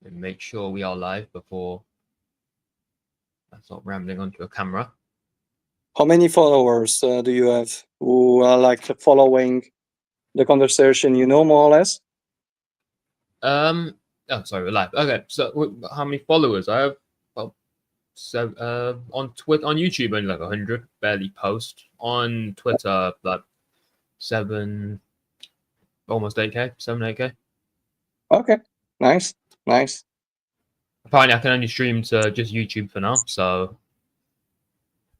and make sure we are live before I start rambling onto a camera. How many followers do you have who are like following the conversation? More or less. Oh, sorry, we're live. Okay, so how many followers I have? Well, so on Twitter, on YouTube, only like 100. Barely post. On Twitter, like 7, almost 8K, 7-8K. Okay, nice. Apparently, I can only stream to just YouTube for now, so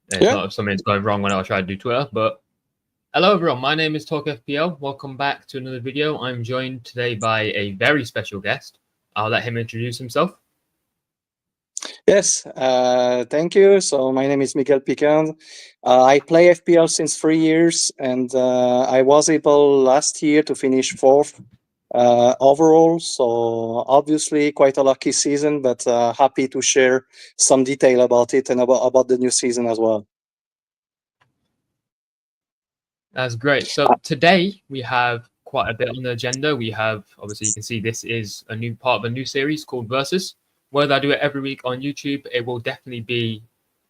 it's not if something's going wrong when I try to do Twitter. But hello, everyone. My name is Talk FPL. Welcome back to another video. I'm joined today by a very special guest. I'll let him introduce himself. Yes, thank you. So my name is Miguel Piccand. I play FPL since 3 years, and I was able last year to finish 4th overall. So obviously quite a lucky season, but happy to share some detail about it and about the new season as well. That's great. So today we have quite a bit on the agenda. We have, obviously, you can see this is a new part of a new series called Versus. Whether I do it every week on YouTube, it will definitely be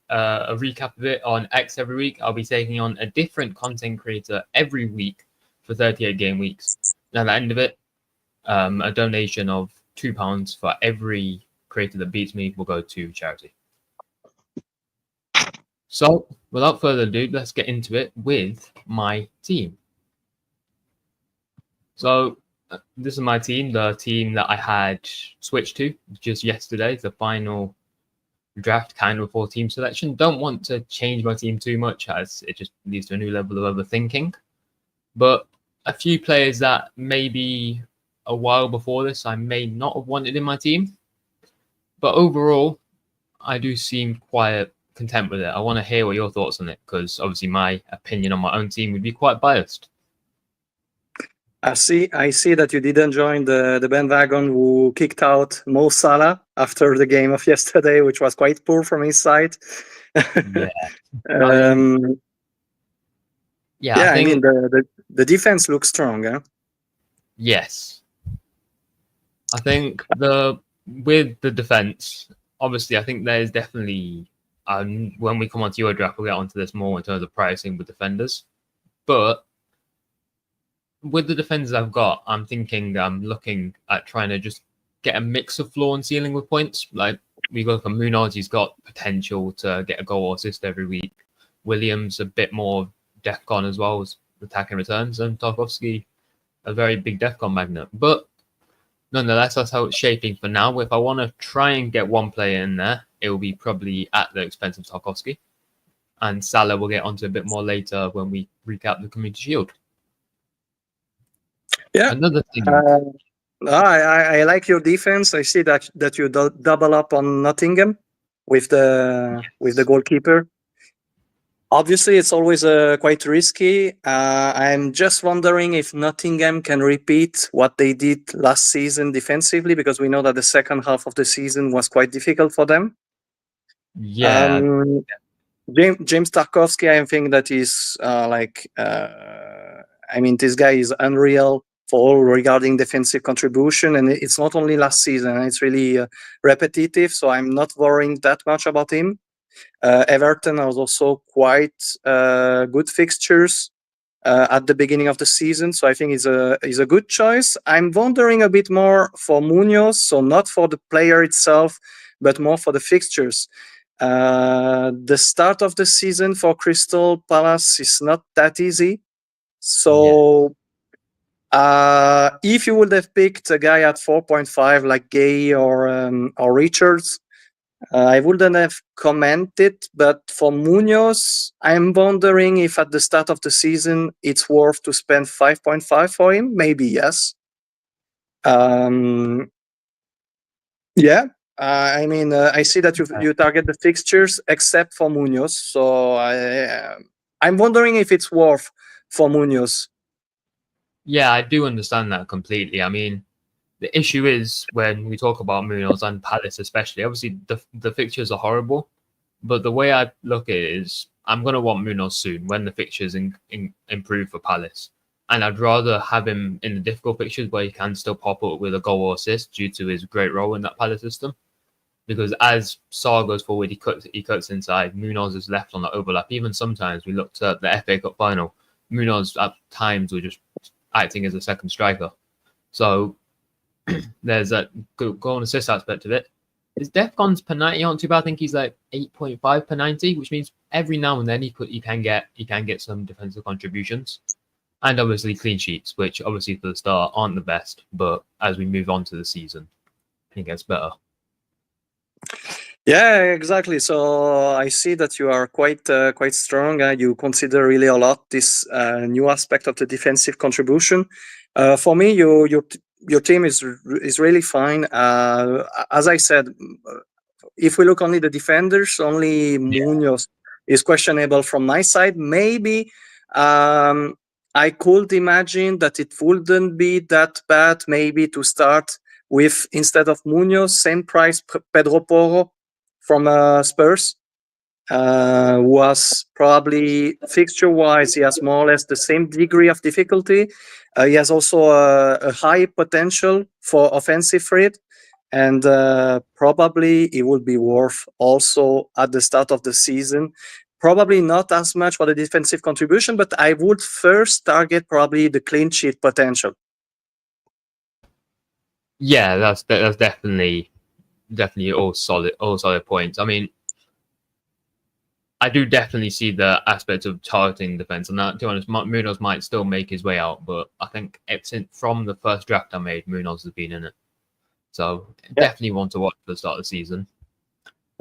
a recap of it on X every week. I'll be taking on a different content creator every week for 38 game weeks. And at the end of it, a donation of £2 for every creator that beats me will go to charity. So, without further ado, let's get into it with my team. So, this is my team, the team that I had switched to just yesterday, the final draft kind of for team selection. Don't want to change my team too much as it just leads to a new level of overthinking. But a few players that maybe a while before this I may not have wanted in my team. But overall, I do seem quite content with it. I want to hear what your thoughts on it, because obviously my opinion on my own team would be quite biased. I see that you didn't join the bandwagon who kicked out Mo Salah after the game of yesterday, which was quite poor from his side. Yeah. I think the defense looks strong, huh? Yes. I think with the defense, obviously, I think there's definitely when we come on to your draft, we'll get onto this more in terms of pricing with defenders. But with the defenders I've got, I'm looking at trying to just get a mix of floor and ceiling with points. Like we go for Munoz, he's got potential to get a goal or assist every week. Williams a bit more DEFCON as well as attacking returns, and Tarkovsky a very big DEFCON magnet. But nonetheless, that's how it's shaping for now. If I want to try and get one player in there, it will be probably at the expense of Tarkovsky. And Salah will get onto a bit more later when we recap the Community Shield. Yeah. Another thing. I like your defense. I see that you double up on Nottingham with the goalkeeper. Obviously, it's always quite risky. I'm just wondering if Nottingham can repeat what they did last season defensively, because we know that the second half of the season was quite difficult for them. Yeah. James Tarkovsky, I think that is this guy is unreal for all regarding defensive contribution, and it's not only last season, it's really repetitive, so I'm not worrying that much about him. Everton has also quite good fixtures at the beginning of the season, so I think he's a good choice. I'm wondering a bit more for Munoz, so not for the player itself, but more for the fixtures. The start of the season for Crystal Palace is not that easy. So if you would have picked a guy at 4.5 like Gay or Richards, I wouldn't have commented. But for Munoz, I'm wondering if at the start of the season it's worth to spend 5.5 for him. Maybe yes. I see that you target the fixtures except for Munoz, so I'm wondering if it's worth for Munoz. Yeah, I do understand that completely. I mean, the issue is when we talk about Munoz and Palace especially, obviously the fixtures are horrible, but the way I look at it is I'm going to want Munoz soon when the fixtures improve for Palace. and I'd rather have him in the difficult fixtures where he can still pop up with a goal or assist due to his great role in that Palace system. Because as Saar goes forward, he cuts inside. Munoz is left on the overlap. Even sometimes we looked at the FA Cup final, Munoz at times were just acting as a second striker. So there's that goal and assist aspect of it. His Defcon's per 90 aren't too bad. I think he's like 8.5 per 90, which means every now and then he can get some defensive contributions. And obviously clean sheets, which obviously for the start aren't the best, but as we move on to the season, it gets better. Yeah, exactly. So I see that you are quite strong. You consider really a lot this new aspect of the defensive contribution. For me, your team is really fine. As I said, if we look only the defenders, only Munoz is questionable from my side. Maybe I could imagine that it wouldn't be that bad. Maybe to start with, instead of Munoz, same price Pedro Porro from Spurs, was probably fixture-wise, he has more or less the same degree of difficulty. He has also a high potential for offensive threat, and probably it would be worth also at the start of the season. Probably not as much for the defensive contribution, but I would first target probably the clean sheet potential. Yeah, that's definitely all solid points. I mean, I do definitely see the aspect of targeting defense, and that, to be honest, Munoz might still make his way out, but I think from the first draft I made, Munoz has been in it. So definitely want to watch for the start of the season.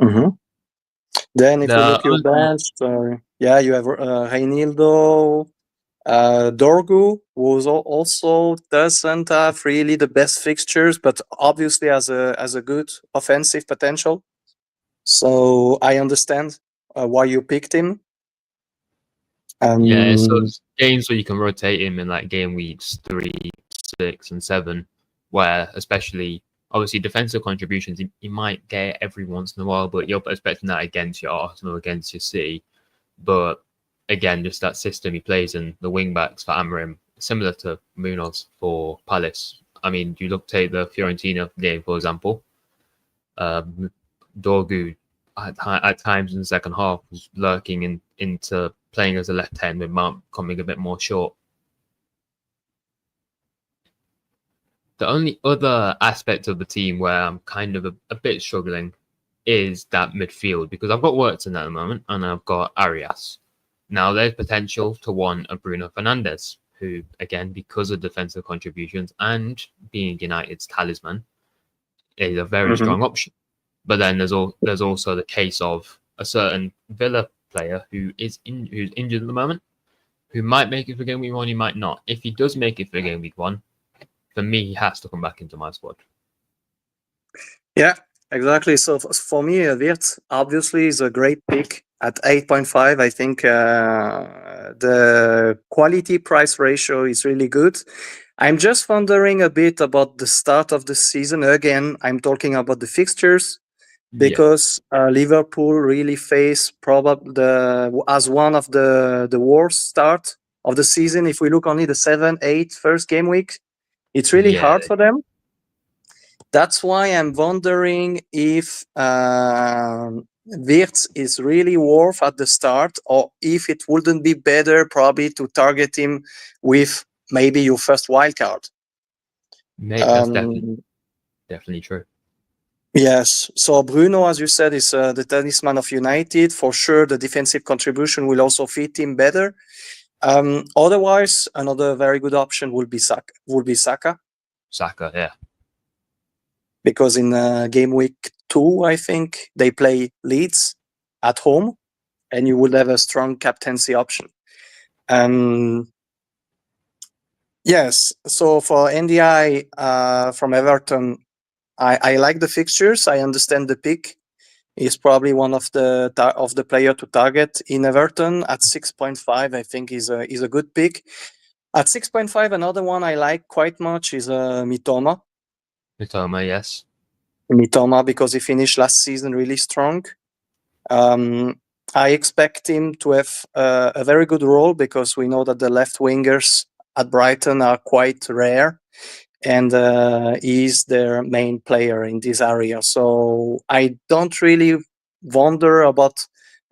Mm-hmm. Then if we look at your bench, you have Reinildo, Dorgu, who also doesn't have really the best fixtures, but obviously has a good offensive potential. So I understand why you picked him. Yeah, so it's games where you can rotate him in like game weeks 3, 6, and 7, where especially obviously defensive contributions you might get every once in a while, but you're expecting that against your Arsenal, against your City. But again, just that system he plays in, the wing backs for Amorim, similar to Munoz for Palace. I mean, you take the Fiorentina game, for example. Dorgu at times in the second half was lurking into playing as a left hand, with Mount coming a bit more short. The only other aspect of the team where I'm kind of a bit struggling is that midfield, because I've got Wirtz in at the moment and I've got Arias. Now there's potential to want a Bruno Fernandes, who again, because of defensive contributions and being United's talisman, is a very strong option. But then there's also the case of a certain Villa player who's injured at the moment, who might make it for game week 1, he might not. If he does make it for game week 1, for me, he has to come back into my squad. Yeah, exactly. So for me, Wirtz obviously is a great pick at 8.5. I think the quality price ratio is really good. I'm just wondering a bit about the start of the season. Again, I'm talking about the fixtures, because Liverpool really face probably as one of the worst start of the season. If we look only the 7-8 first game week, it's really hard for them. That's why I'm wondering if Wirtz is really worth at the start, or if it wouldn't be better probably to target him with maybe your first wildcard. That's definitely true. Yes. So Bruno, as you said, is the talisman of United. For sure, the defensive contribution will also fit him better. Otherwise, another very good option would be Saka. Saka, yeah. Because in game week 2, I think they play Leeds at home, and you would have a strong captaincy option. Yes. So for NDI from Everton, I like the fixtures. I understand the pick. He's probably one of the player to target in Everton at 6.5. I think is a good pick. At 6.5, another one I like quite much is Mitoma. Mitoma, yes. Mitoma, because he finished last season really strong. I expect him to have a very good role, because we know that the left wingers at Brighton are quite rare, and he's their main player in this area. So I don't really wonder about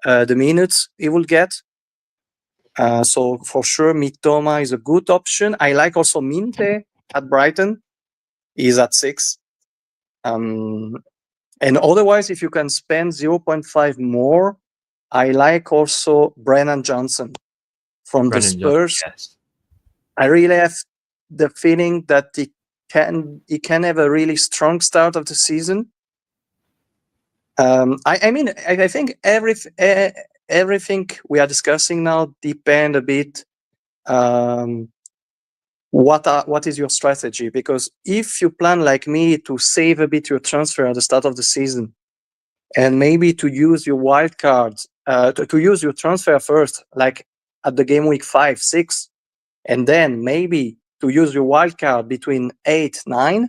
the minutes he will get. So for sure, Mitoma is a good option. I like also Minte at Brighton. He's at 6. And otherwise, if you can spend 0.5 more, I like also Brennan Johnson from the Brennan Johnson, Spurs. yes. I really have the feeling that he can have a really strong start of the season. I mean, I think everything we are discussing now depend a bit. What is your strategy? Because if you plan like me to save a bit your transfer at the start of the season, and maybe to use your wild cards, to use your transfer first, like at the game week 5, 6, and then maybe to use your wild card between 8, 9.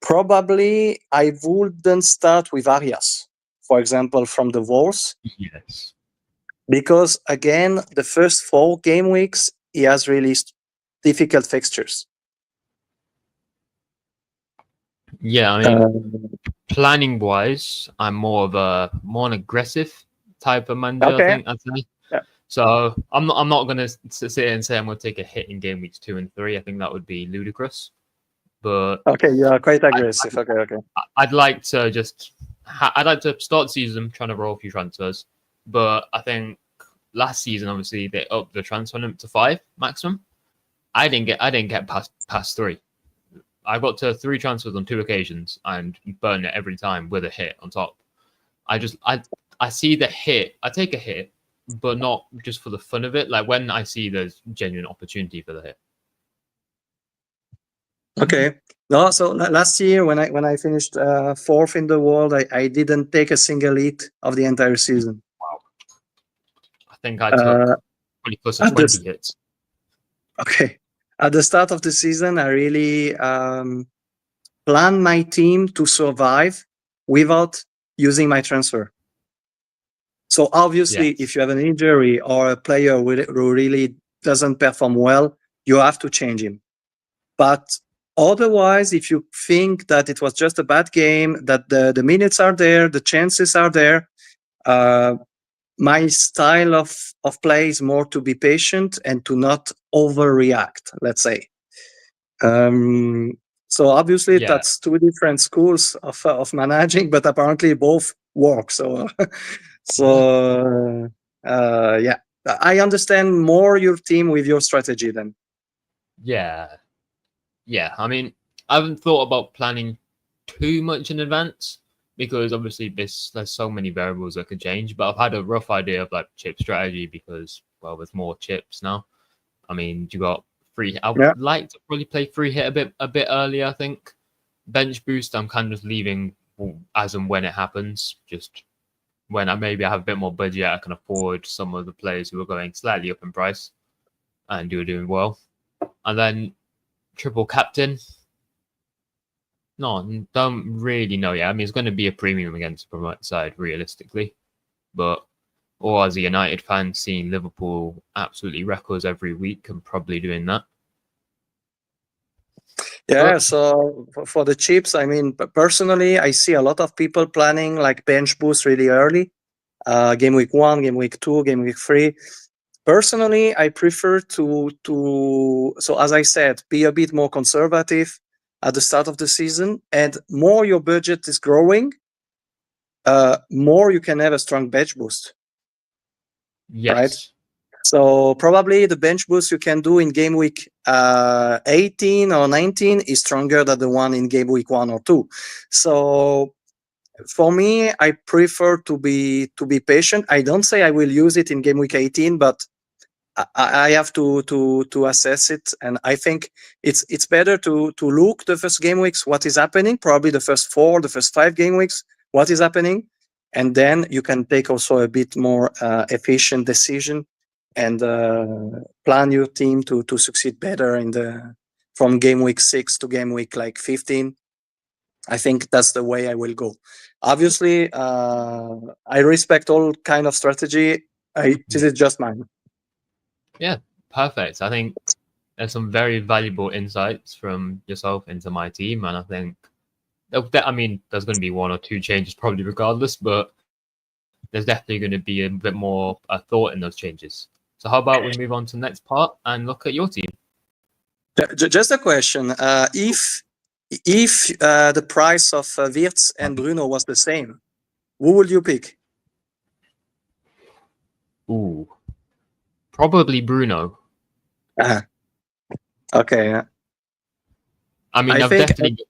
Probably I wouldn't start with Arias, for example, from the Wolves. Yes. Because again, the first 4 game weeks, he has really difficult fixtures. Yeah, I mean, planning wise, I'm more an aggressive type of manager. Okay. I think I'd say. Yeah. So I'm not going to sit here and say I'm going to take a hit in game weeks 2 and 3. I think that would be ludicrous. But okay, you are quite aggressive. Okay. I'd like to just I'd like to start the season trying to roll a few transfers. But I think last season, obviously, they upped the transfer limit to 5 maximum. I didn't get past 3. I got to 3 transfers on 2 occasions and burned it every time with a hit on top. I see the hit. I take a hit, but not just for the fun of it. Like when I see there's genuine opportunity for the hit. Okay. No, so last year when I finished 4th in the world, I didn't take a single hit of the entire season. Wow. I think I took 20 plus 20 hits. Okay. At the start of the season, I really planned my team to survive without using my transfer. So obviously, if you have an injury or a player who really doesn't perform well, you have to change him. But otherwise, if you think that it was just a bad game, that the minutes are there, the chances are there, my style of play is more to be patient and to not overreact, let's say. So obviously, that's 2 different schools of managing, but apparently both work. So, yeah, I understand more your team with your strategy then. Yeah. I mean, I haven't thought about planning too much in advance because obviously there's so many variables that could change. But I've had a rough idea of like chip strategy because there's more chips now. I mean, you got free. I would like to probably play free hit a bit earlier. I think bench boost. I'm kind of just leaving as and when it happens. Just when I have a bit more budget, I can afford some of the players who are going slightly up in price and who are doing well. And then triple captain. No, don't really know yet. I mean, it's going to be a premium against the promote side, realistically. But, or as a United fan, seeing Liverpool absolutely records every week and probably doing that. Yeah, so for the chips, I mean, personally, I see a lot of people planning like bench boost really early. Game week 1, game week 2, game week 3. Personally, I prefer to so as I said, be a bit more conservative at the start of the season, and more your budget is growing, more you can have a strong bench boost. Yes. Right? So probably the bench boost you can do in game week 18 or 19 is stronger than the one in game week 1 or 2. So for me, I prefer to be patient. I don't say I will use it in game week 18, but I have to assess it, and I think it's better to look the first game weeks what is happening, probably the first 4, the first 5 game weeks what is happening, and then you can take also a bit more efficient decision and plan your team to succeed better from game week 6 to game week like 15. I think that's the way I will go. Obviously, I respect all kind of strategy. This is just mine. Yeah, perfect. I think there's some very valuable insights from yourself into my team, and I think I mean there's going to be one or two changes probably regardless, but there's definitely going to be a bit more thought in those changes. So how about we move on to the next part and look at your team? Just a question: if the price of Wirtz and Bruno was the same, who would you pick? Ooh, probably Bruno. Okay. I mean, I I've think, definitely.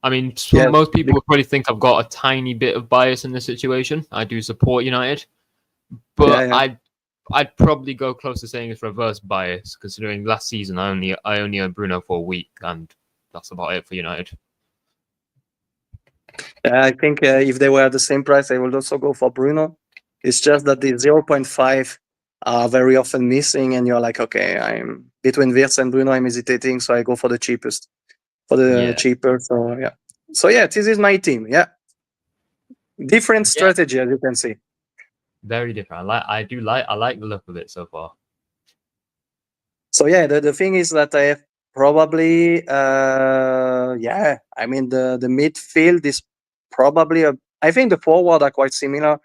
I mean, yeah, most people would probably think I've got a tiny bit of bias in this situation. I do support United, but yeah. I'd probably go close to saying it's reverse bias, considering last season I only owned Bruno for a week, and that's about it for United. I think if they were the same price, I would also go for Bruno. It's just that the 0.5 are very often missing, and you're like, okay, I'm between Wirtz and Bruno, I'm hesitating, so I go for the cheapest, cheaper. So yeah, this is my team. Yeah, different strategy, as you can see. Very different. I like the look of it so far. So yeah, the thing is that I have probably I mean the midfield is probably I think the forward are quite similar.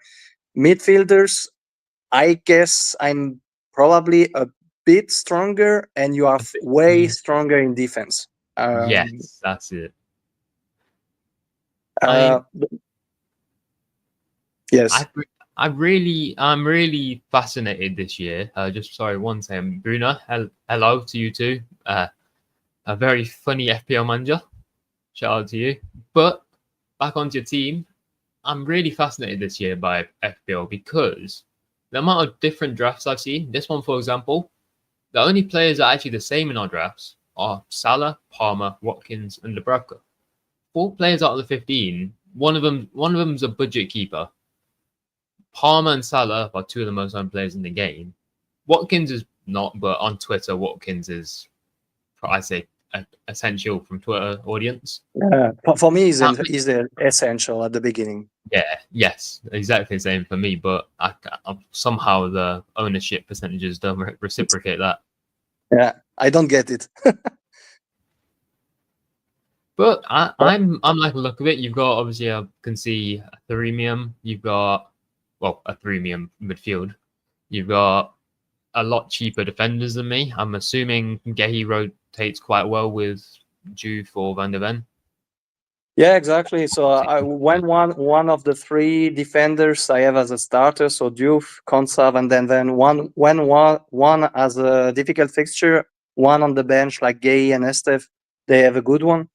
Midfielders, I guess I'm probably a bit stronger, and you are way stronger in defense. Yes, that's it. Yes. I'm really fascinated this year. Just sorry, one second, Bruno. Hello to you too. A very funny FPL manager. Shout out to you. But back onto your team, I'm really fascinated this year by FPL because the amount of different drafts I've seen. This one, for example, the only players that are actually the same in our drafts are Salah, Palmer, Watkins, and Dubravka. 4 players out of the 15. One of them's a budget keeper. Palmer and Salah are 2 of the most owned players in the game. Watkins is not, but on Twitter, Watkins is, I say, essential from Twitter audience. For me, is essential at the beginning. Yeah, yes, exactly the same for me. But somehow the ownership percentages don't reciprocate that. Yeah, I don't get it. But I'm like the look of it. You've got obviously I can see a Threemium. You've got a Threemium midfield. You've got a lot cheaper defenders than me. I'm assuming Gehi rotates quite well with Juve or Van de Ven. Yeah, exactly. So when one of the 3 defenders I have as a starter, so Diouf, Konsa, and then one as a difficult fixture, one on the bench like Gay and Estef, they have a good one.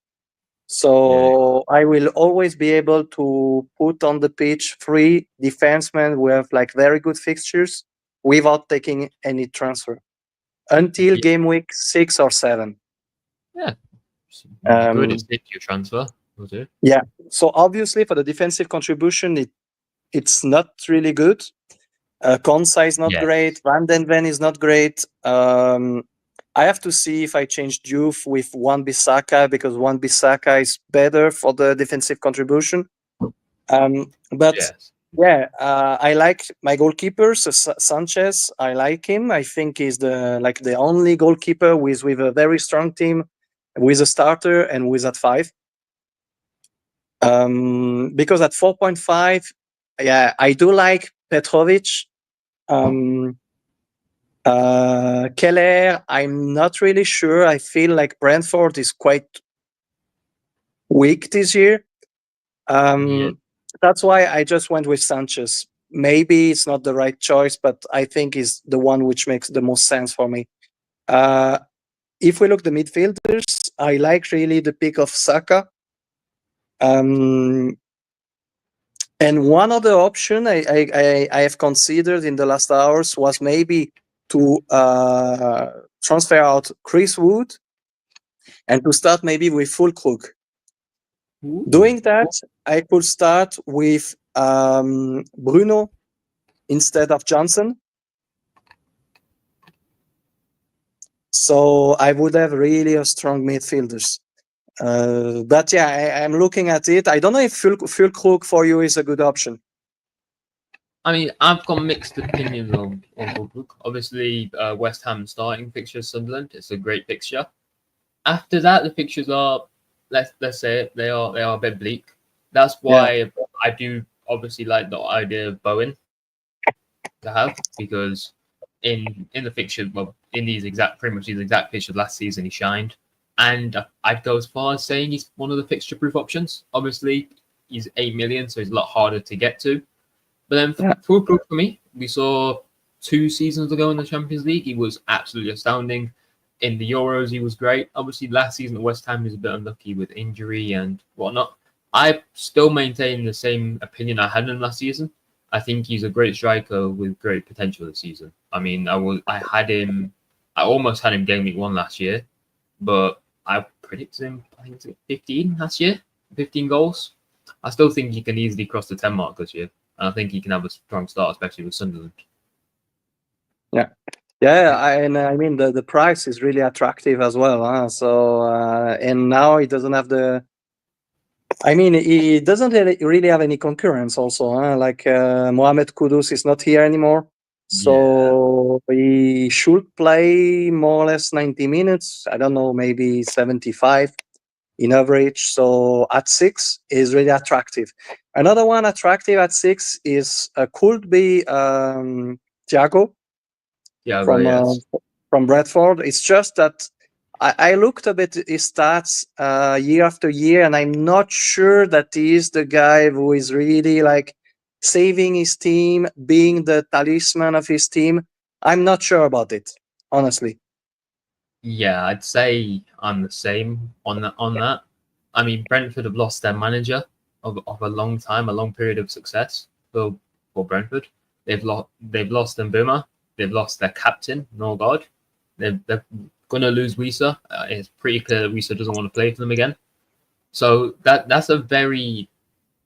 So I will always be able to put on the pitch 3 defensemen who have like very good fixtures without taking any transfer until game week 6 or 7. Yeah, good. It's if you transfer. Yeah. So obviously for the defensive contribution, it's not really good. Konsa is not great. Van den Ven is not great. I have to see if I change Diouf with Wan-Bissaka, because Wan-Bissaka is better for the defensive contribution. But I like my goalkeeper, Sanchez. I like him. I think he's the only goalkeeper with a very strong team, with a starter and with at 5. Because at 4.5, I do like Petrovic. Keller, I'm not really sure. I feel like Brentford is quite weak this year. That's why I just went with Sanchez. Maybe it's not the right choice, but I think is the one which makes the most sense for me. If we look the midfielders, I like really the pick of Saka. And one other option I have considered in the last hours was maybe to transfer out Chris Wood and to start maybe with Füllkrug. Doing that, I could start with Bruno instead of Johnson. So I would have really a strong midfielders. But yeah, I'm looking at it. I don't know if Füllkrug for you is a good option. I mean, I've got mixed opinions on Fulbrook. Obviously, West Ham starting fixture Sunderland. It's a great fixture. After that, the fixtures are let's say it, they are a bit bleak. That's Yeah, why I do obviously like the idea of Bowen to have because in the fixture, well, in these exact pretty much these exact fixtures last season, he shined, and I'd go as far as saying he's one of the fixture proof options. Obviously, he's 8 million, so he's a lot harder to get to. But then yeah, foolproof for me, we saw 2 seasons ago in the Champions League, he was absolutely astounding. In the Euros, he was great. Obviously, last season at West Ham, he was a bit unlucky with injury and whatnot. I still maintain the same opinion I had in last season. I think he's a great striker with great potential this season. I mean, I almost had him game week 1 last year, but I predicted him, I think it's 15 last year, 15 goals. I still think he can easily cross the 10 mark this year. And I think he can have a strong start, especially with Sunderland. yeah. Yeah, I mean the price is really attractive as well. Huh? So and now he doesn't have the. I mean, he doesn't really have any concurrence. Also, huh? Like Mohamed Kudus is not here anymore, Yeah. so he should play more or less 90 minutes. I don't know, maybe 75 in average. So at 6 is really attractive. Another one attractive at 6 is could be Thiago Yeah, well, from uh, yes. from Bradford. It's just that I looked a bit his stats year after year, and I'm not sure that he is the guy who is really like saving his team, being the talisman of his team. I'm not sure about it, honestly. Yeah, I'd say I'm the same on that. I mean, Brentford have lost their manager of a long time, a long period of success for Brentford. They've lost Mbuma. They've lost their captain, Norgard. They're gonna lose Wisa. It's pretty clear that Wisa doesn't want to play for them again. So that's a very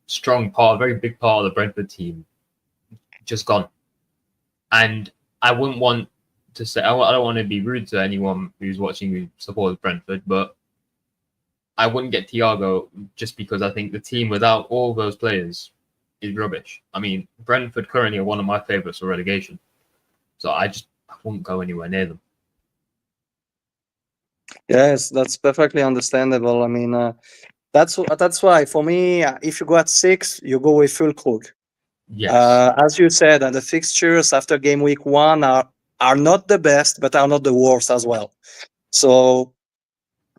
strong part, a very big part of the Brentford team just gone. And I wouldn't want to say I don't want to be rude to anyone who's watching who supports Brentford, but I wouldn't get Thiago just because I think the team without all those players is rubbish. I mean, Brentford currently are one of my favourites for relegation, so I wouldn't go anywhere near them. Yes, that's perfectly understandable. I mean, that's why for me, if you go at 6, you go with Fulkrug. Yes, As you said, the fixtures after game week 1 are not the best, but are not the worst as well. So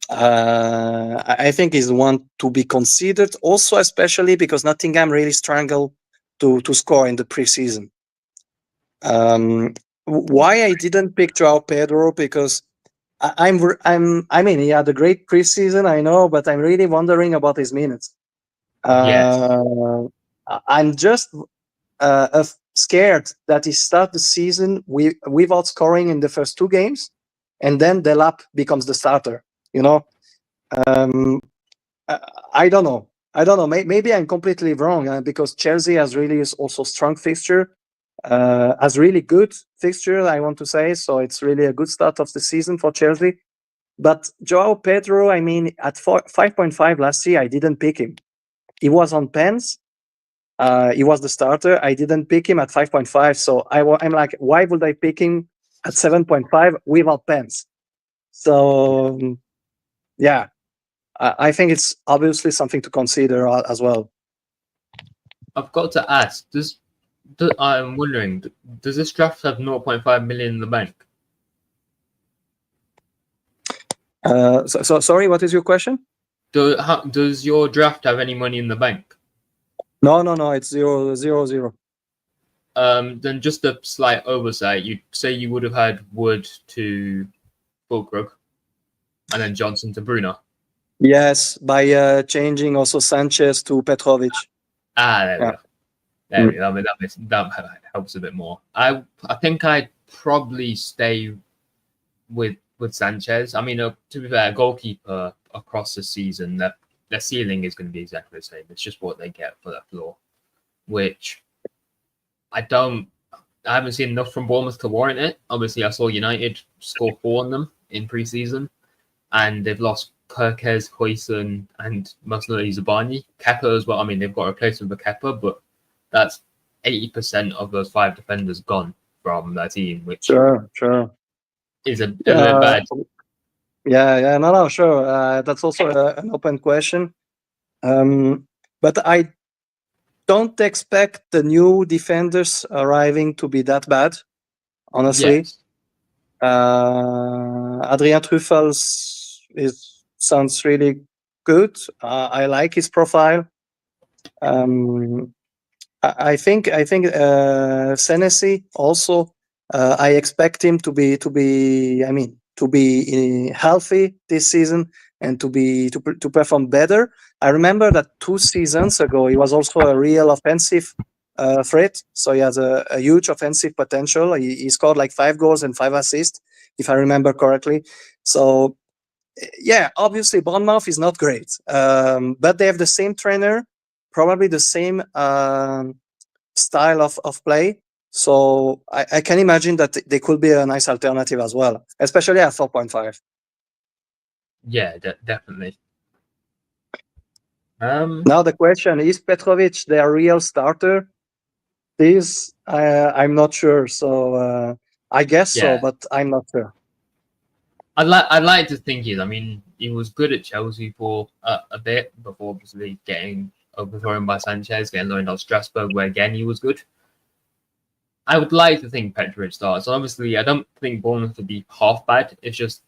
I think is one to be considered. Also, especially because Nottingham really struggled to score in the preseason. Why I didn't pick Joao Pedro because I mean he had a great preseason, I know, but I'm really wondering about his minutes. yes, I'm just scared that he start the season without scoring in the first 2 games, and then Delap becomes the starter. You know, um, I don't know. I don't know. Maybe I'm completely wrong because Chelsea has really is also strong fixture, has really good fixture. I want to say so. It's really a good start of the season for Chelsea. But Joao Pedro, I mean, at 5.5 last year, I didn't pick him. He was on pens. He was the starter. I didn't pick him at 5.5. So I'm like, why would I pick him at 7.5 without pens? So, yeah, I think it's obviously something to consider as well. I've got to ask. I'm wondering, does this draft have 0.5 million in the bank? So sorry, what is your question? Does your draft have any money in the bank? No. It's 0-0-0. Then just a slight oversight. You say you would have had Wood to Fulkrug and then Johnson to Bruno. Yes, by changing also Sanchez to Petrovic. There we Yeah. go. There we go. That helps a bit more. I think I'd probably stay with Sanchez. I mean, to be fair, a goalkeeper across the season, their ceiling is going to be exactly the same. It's just what they get for their floor, which I haven't seen enough from Bournemouth to warrant it. Obviously, I saw United score 4 on them in pre-season, and they've lost Perkez, Hoyson, and most notably Zabani. Kepa as well. I mean, they've got a replacement for Kepa, but that's 80% of those 5 defenders gone from their team, which Sure. is a bit bad. No, sure. That's also an open question. But I don't expect the new defenders arriving to be that bad, honestly. Yes. Adrien Truffels sounds really good. I like his profile. I think Senesi also. I expect him to be healthy this season and to perform better. I remember that 2 seasons ago he was also a real offensive threat. So he has a huge offensive potential. He scored like 5 goals and 5 assists, if I remember correctly. So yeah, obviously Bournemouth is not great, but they have the same trainer, probably the same style of play. So I can imagine that they could be a nice alternative as well, especially at 4.5. Yeah, definitely. Now the question is Petrovic their real starter? This I'm not sure. So I guess so, Yeah. but I'm not sure. I'd like to think I mean, he was good at Chelsea for a bit before obviously getting overthrown by Sanchez, getting loaned out Strasbourg, where again he was good. I would like to think Petrovic starts. Obviously, I don't think Bournemouth would be half bad. It's just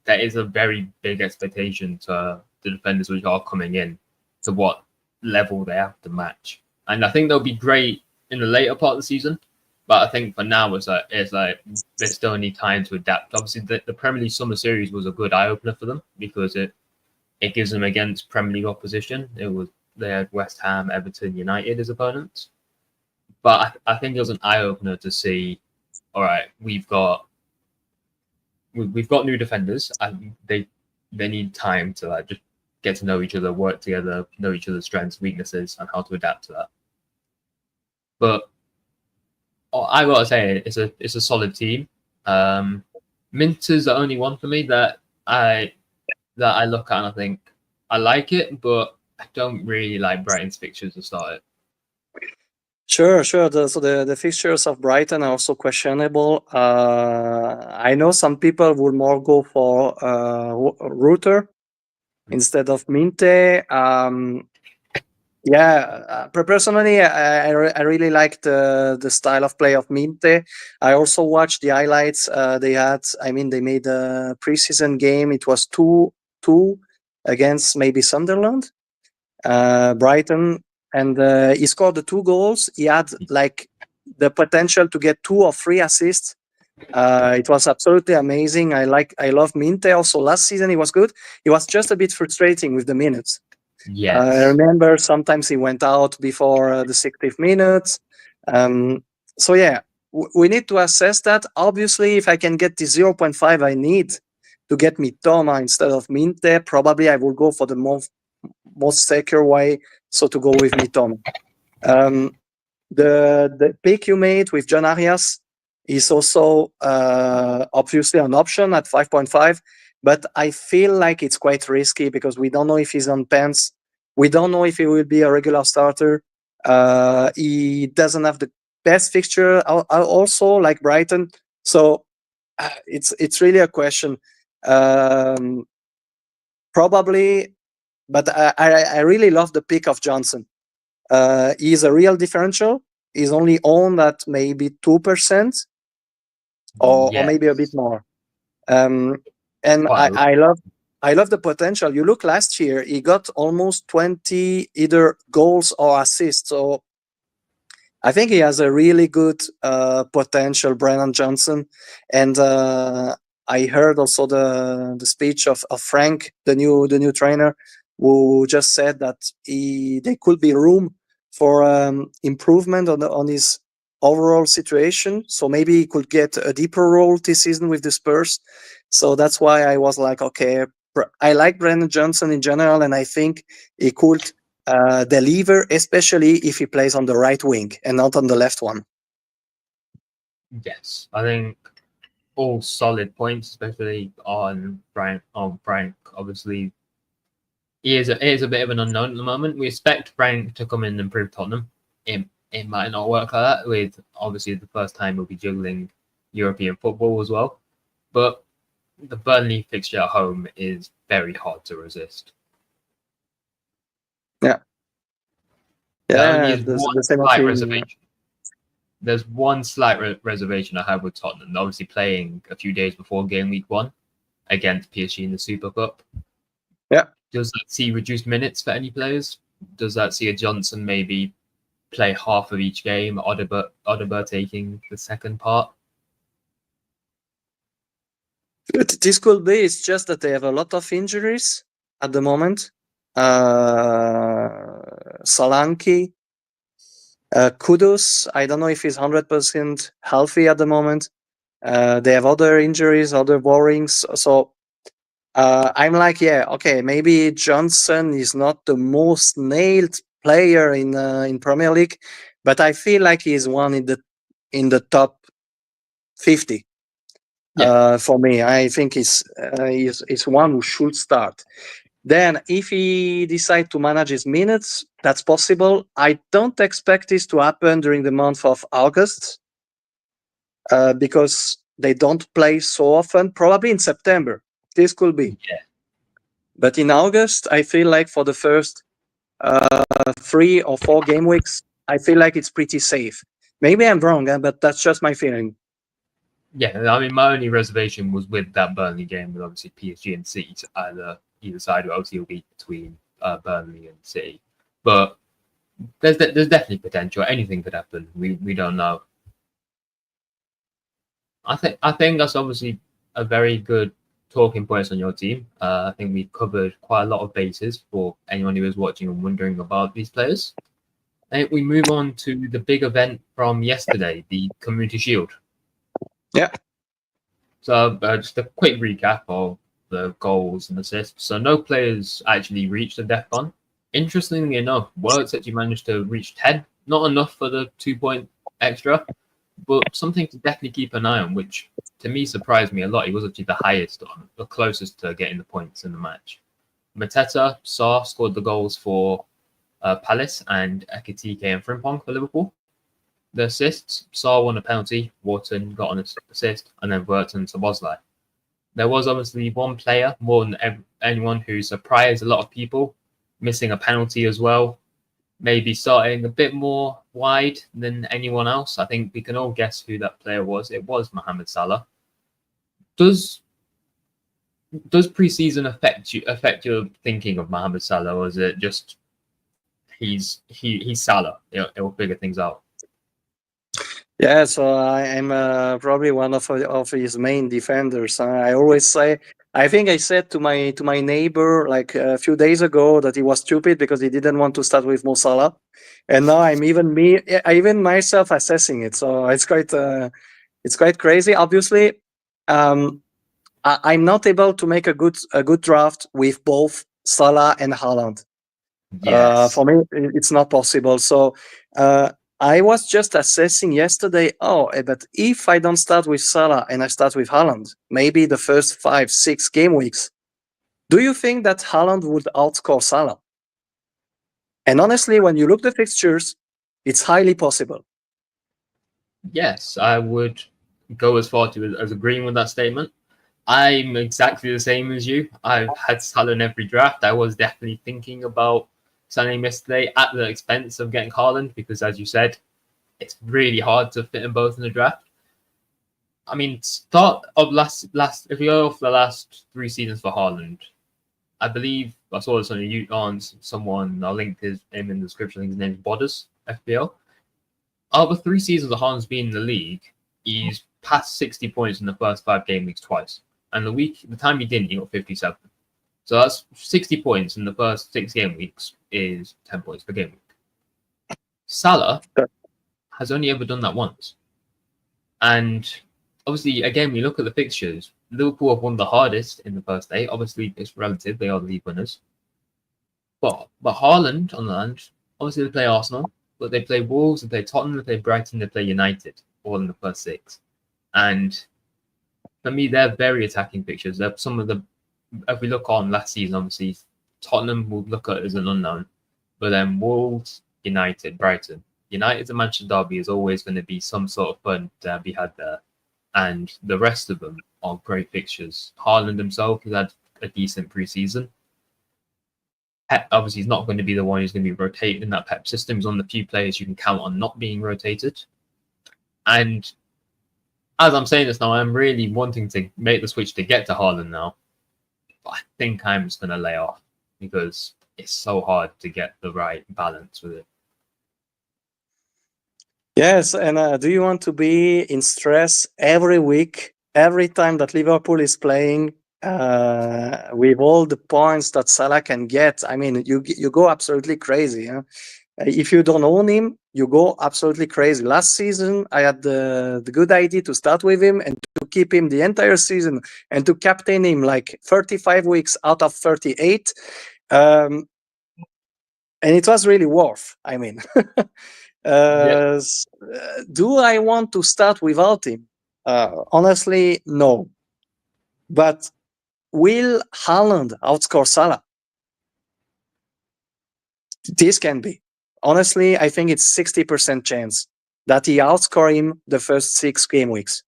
there is a very big expectation to the defenders which are coming in to what level they have to match. And I think they'll be great in the later part of the season. But I think for now, it's like they still need time to adapt. Obviously, the Premier League Summer Series was a good eye opener for them because it gives them against Premier League opposition. They had West Ham, Everton, United as opponents. But I think it was an eye opener to see. All right, we've got new defenders, and they need time to like just get to know each other, work together, know each other's strengths, weaknesses, and how to adapt to that. But I gotta say, it's a solid team. Minter's the only one for me that I look at and I think I like it, but I don't really like Brighton's fixtures to start it. Sure. So the fixtures of Brighton are also questionable. I know some people would more go for Reuter instead of Minte. Personally, I really like the style of play of Minte. I also watched the highlights they had. I mean, they made a preseason game. It was 2-2 against maybe Sunderland, Brighton, and he scored the 2 goals. He had like the potential to get 2 or 3 assists. It was absolutely amazing. I love Minte. Also, last season he was good. He was just a bit frustrating with the minutes. Yes. I remember sometimes he went out before the 60th minute. So yeah, we need to assess that. Obviously, if I can get the 0.5 I need to get me Toma instead of Minte, probably I will go for the most secure way, so to go with Mitoma. The pick you made with John Arias is also obviously an option at 5.5, but I feel like it's quite risky because we don't know if he's on pens. We don't know if he will be a regular starter. He doesn't have the best fixture also like Brighton. So it's really a question. Probably, but I really love the pick of Johnson. He's a real differential. He's only owned at maybe 2% or maybe a bit more. And I love the potential. You look last year, he got almost 20 either goals or assists. So I think he has a really good potential, Brennan Johnson. And I heard also the speech of Frank, the new trainer, who just said that there could be room for improvement on his overall situation. So maybe he could get a deeper role this season with the Spurs. So that's why I was like, okay, I like Brennan Johnson in general, and I think he could deliver, especially if he plays on the right wing and not on the left one. Yes, I think all solid points, especially on Frank. Obviously, he is a bit of an unknown at the moment. We expect Frank to come in and improve Tottenham. it might not work like that. With obviously the first time we'll be juggling European football as well, but the Burnley fixture at home is very hard to resist. Yeah. There only Yeah, is the one same slight opinion. reservation. There's one slight reservation I have with Tottenham. Obviously, playing a few days before game week 1 against PSG in the Super Cup. Yeah. Does that see reduced minutes for any players? Does that see a Johnson maybe play half of each game, Odegaard taking the second part? This could be. It's just that they have a lot of injuries at the moment. Solanke, Kudus. I don't know if he's 100% healthy at the moment. They have other injuries, other worries. So I'm like, yeah, okay, maybe Johnson is not the most nailed player in Premier League, but I feel like he's one in the top 50. For me, I think he's one who should start. Then, if he decides to manage his minutes, that's possible. I don't expect this to happen during the month of August because they don't play so often. Probably in September, this could be. Yeah. But in August, I feel like for the first 3 or 4 game weeks, I feel like it's pretty safe. Maybe I'm wrong, but that's just my feeling. Yeah, I mean, my only reservation was with that Burnley game with obviously PSG and City either side. Obviously, it'll be between Burnley and City, but there's definitely potential. Anything could happen. We don't know. I think that's obviously a very good talking points on your team. I think we've covered quite a lot of bases for anyone who is watching and wondering about these players. And we move on to the big event from yesterday, the Community Shield. Yeah. So just a quick recap of the goals and assists. So no players actually reached the DEFCON. Interestingly enough, Works actually managed to reach 10. Not enough for the 2-point extra, but something to definitely keep an eye on, which to me surprised me a lot. He was actually the highest on, the closest to getting the points in the match. Mateta, Sarr scored the goals for Palace and Ekitike and Frimpong for Liverpool. The assists, Sarr won a penalty, Wharton got an assist, and then Wirtz and Szoboszlai. There was obviously one player, more than anyone, who surprised a lot of people, missing a penalty as well, maybe starting a bit more wide than anyone else. I think we can all guess who that player was. It was Mohamed Salah. Does preseason affect your thinking of Mohamed Salah, or is it just he's Salah? It'll figure things out. Yeah, so I am probably one of his main defenders. I always say, I think I said to my neighbor like a few days ago that he was stupid because he didn't want to start with Mo Salah, and now I even myself assessing it. So it's quite crazy. Obviously, I'm not able to make a good draft with both Salah and Haaland. Yes. For me, it's not possible. So I was just assessing yesterday. But if I don't start with Salah and I start with Haaland, maybe the first 5-6 game weeks, do you think that Haaland would outscore Salah? And honestly, when you look the fixtures, it's highly possible. Yes, I would go as far to as agreeing with that statement. I'm exactly the same as you. I've had Salah in every draft. I was definitely thinking about signing yesterday at the expense of getting Haaland because, as you said, it's really hard to fit them both in the draft. I mean, start of last if we go off the last 3 seasons for Haaland, I believe I saw this on someone. I'll link him in the description. I think his name is Bodders, FPL. Over 3 seasons that Haaland's been in the league, he's passed 60 points in the first 5 game weeks twice. And the time he didn't, he got 57. So that's 60 points in the first 6 game weeks is 10 points per game week. Salah has only ever done that once. And obviously, again, we look at the fixtures. Liverpool have won the hardest in the first day. Obviously, it's relative. They are the league winners. But Haaland, on the hand, obviously they play Arsenal, but they play Wolves, they play Tottenham, they play Brighton, they play United, all in the first 6. And for me, they're very attacking fixtures. They're some of the, if we look on last season, obviously, Tottenham will look at as an unknown. But then Wolves, United, Brighton, United's and Manchester derby is always going to be some sort of fun to be had there. And the rest of them are great fixtures. Haaland himself has had a decent pre-season. Pep, obviously, he's not going to be the one who's going to be rotated in that Pep system. He's one of the few players you can count on not being rotated. And as I'm saying this now, I'm really wanting to make the switch to get to Haaland now. But I think I'm just going to lay off because it's so hard to get the right balance with it. Yes, and do you want to be in stress every week, every time that Liverpool is playing, with all the points that Salah can get? I mean, you go absolutely crazy. Huh? If you don't own him, you go absolutely crazy. Last season, I had the good idea to start with him and to keep him the entire season and to captain him like 35 weeks out of 38. And it was really worth. I mean, do I want to start without him? Honestly, no. But will Haaland outscore Salah? This can be. Honestly, I think it's 60% chance that he outscore him the first 6 game weeks.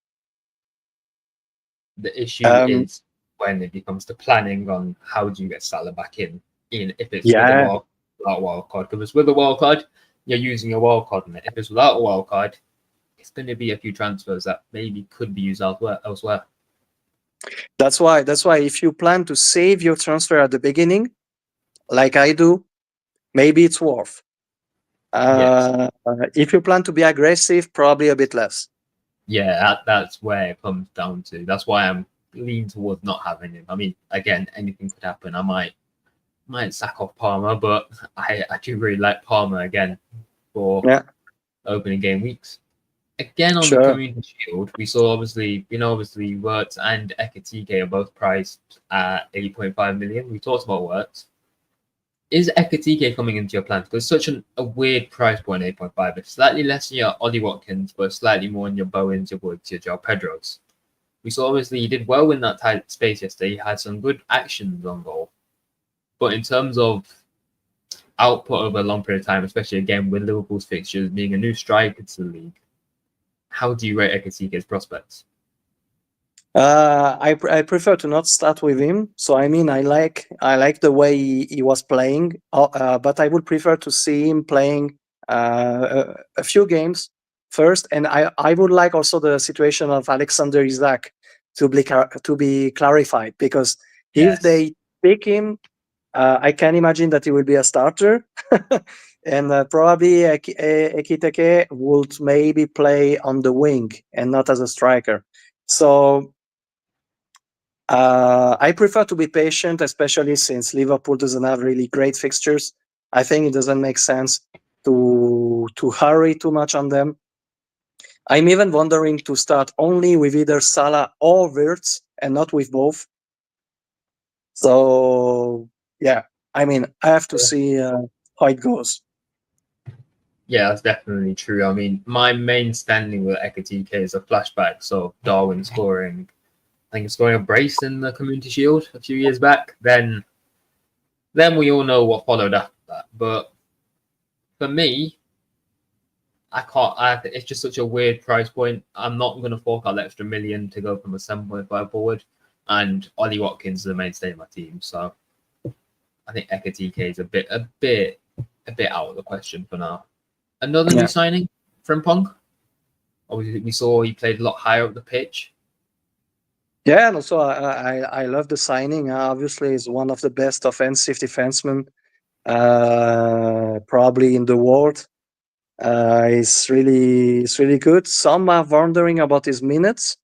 The issue is when it becomes to planning on how do you get Salah back in if it's with a wild card. Because if it's with a wild card, you're using a wild card on it. If it's without a wild card, it's going to be a few transfers that maybe could be used elsewhere. That's why if you plan to save your transfer at the beginning, like I do, maybe it's worth. Yes. If you plan to be aggressive, probably a bit less. Yeah, that's where it comes down to. That's why I'm leaning towards not having him. I mean, again, anything could happen. I might sack off Palmer, but I do really like Palmer again for opening game weeks. Again, on the Community Shield, we saw obviously Wirtz and Ekitike are both priced at 8.5 million. We talked about Wirtz. Is Ekitike coming into your plans? Because such a weird price point, 8.5. It's slightly less in your Ollie Watkins, but slightly more in your Bowens, your Woods, your Joe Pedros. We saw obviously he did well in that tight space yesterday. He had some good actions on goal. But in terms of output over a long period of time, especially again with Liverpool's fixtures being a new striker to the league, how do you rate Ekitike's prospects? I prefer to not start with him. So I mean, I like the way he was playing, but I would prefer to see him playing a few games first, and I would like also the situation of Alexander Isak to be clarified, because if they pick him, I can imagine that he will be a starter, and probably Ekitike would maybe play on the wing and not as a striker. So I prefer to be patient, especially since Liverpool doesn't have really great fixtures. I think it doesn't make sense to hurry too much on them. I'm even wondering to start only with either Salah or Wirtz and not with both. So yeah, I mean, I have to see how it goes. Yeah, that's definitely true. I mean, my main standing with Ekitike is a flashback. So Darwin scoring, I think scoring a brace in the Community Shield a few years back. Then we all know what followed after that. But for me, I can't. It's just such a weird price point. I'm not going to fork out the extra million to go from a 7.5 forward. And Ollie Watkins is the mainstay of my team. So I think Ekitike is a bit out of the question for now. Another new signing from Pong. We saw he played a lot higher up the pitch. Yeah, and also I love the signing. Obviously, he's one of the best offensive defensemen probably in the world. He's really good. Some are wondering about his minutes,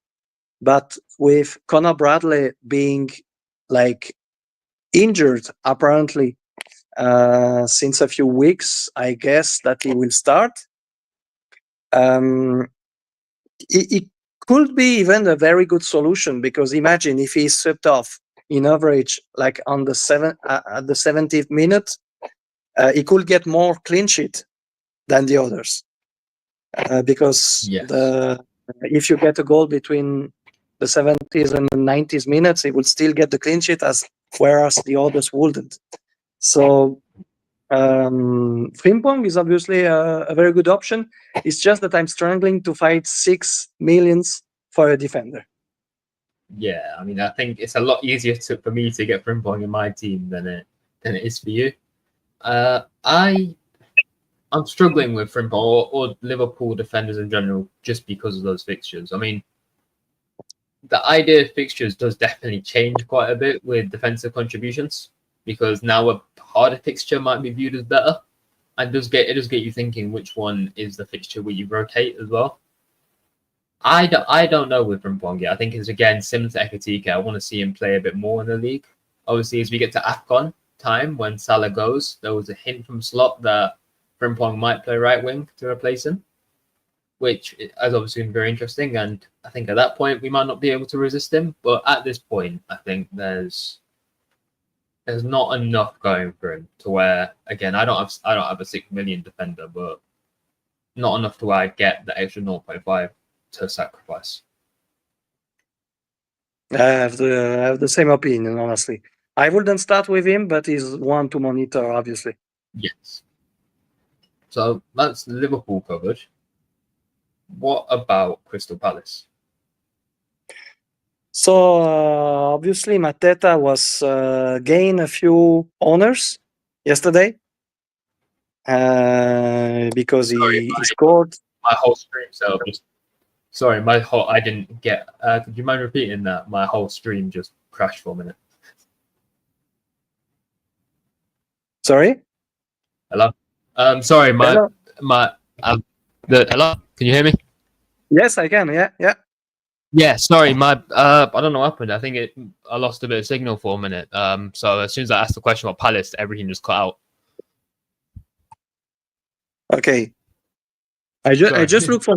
but with Conor Bradley being like injured apparently since a few weeks, I guess that he will start. It could be even a very good solution, because imagine if he's swept off in average, like on the 70th minute, he could get more clean sheet than the others, because if you get a goal between the 70s and the 90s minutes, he would still get the clean sheet, whereas the others wouldn't. So Frimpong is obviously a very good option. It's just that I'm struggling to find 6 millions for a defender. Yeah, I mean, I think it's a lot easier for me to get Frimpong in my team than it is for you. I'm struggling with Frimpong or Liverpool defenders in general just because of those fixtures. I mean, the idea of fixtures does definitely change quite a bit with defensive contributions because now a harder fixture might be viewed as better, and it does get you thinking which one is the fixture where you rotate as well. I don't know with Frimpong yet. I think it's again similar to Ekatike. I want to see him play a bit more in the league. Obviously, as we get to AFCON time when Salah goes, there was a hint from Slot that Frimpong might play right wing to replace him, which has obviously been very interesting. And I think at that point we might not be able to resist him. But at this point, I think there's not enough going for him to where again I don't have a 6 million defender, but not enough to where I get the extra 0.5 to sacrifice. I have the same opinion, honestly. I wouldn't start with him, but he's one to monitor, obviously. Yes. So that's Liverpool covered. What about Crystal Palace? So obviously Mateta was gained a few honors yesterday because he scored. My whole stream so just sorry, I didn't get. Could you mind repeating that? My whole stream just crashed for a minute. Sorry. Hello. Sorry, hello? Hello. Can you hear me? Yes, I can. Yeah. Yeah, sorry, I don't know what happened. I think I lost a bit of signal for a minute. So as soon as I asked the question about Palace, everything just cut out. Okay. I just look for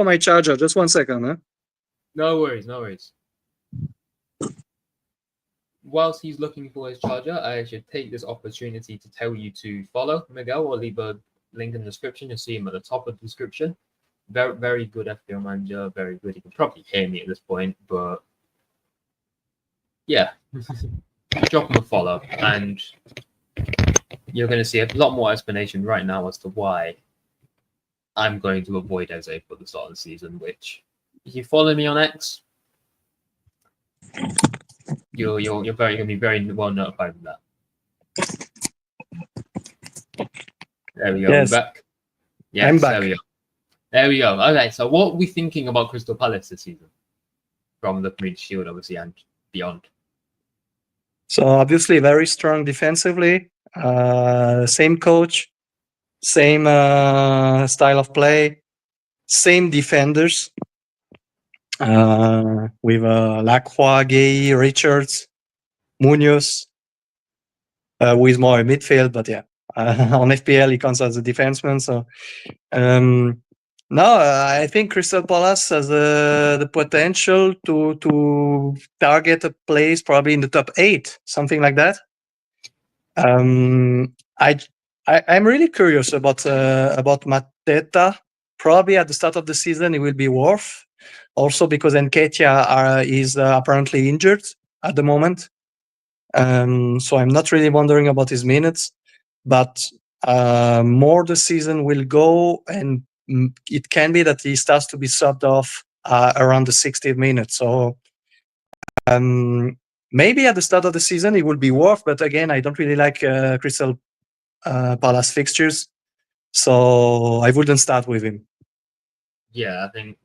my charger. Just 1 second, huh? No worries. Whilst he's looking for his charger, I should take this opportunity to tell you to follow Miguel or leave a link in the description. You'll see him at the top of the description. Very, very good FPL manager. Very good. You can probably hear me at this point, but yeah, drop him a follow, and you're going to see a lot more explanation right now as to why I'm going to avoid Eze for the start of the season. Which, if you follow me on X, you're going to be very well notified of that. There we go. Yes. We're back. Yes, I'm back. There we go. Okay, so what are we thinking about Crystal Palace this season? From the Community Shield, obviously, and beyond. So obviously very strong defensively. Same coach, same style of play, same defenders. With Lacroix, Gay, Richards, Munoz, who is more a midfield, but yeah, on FPL he counts as a defenseman. So no, I think Crystal Palace has the potential to target a place probably in the top 8, something like that. I'm really curious about Mateta. Probably at the start of the season it will be Worf, also because Nketiah is apparently injured at the moment. So I'm not really wondering about his minutes, but more the season will go, and it can be that he starts to be subbed off around the 60th minute. So maybe at the start of the season it will be Worf, but again, I don't really like Crystal Palace fixtures, so I wouldn't start with him. Yeah, I think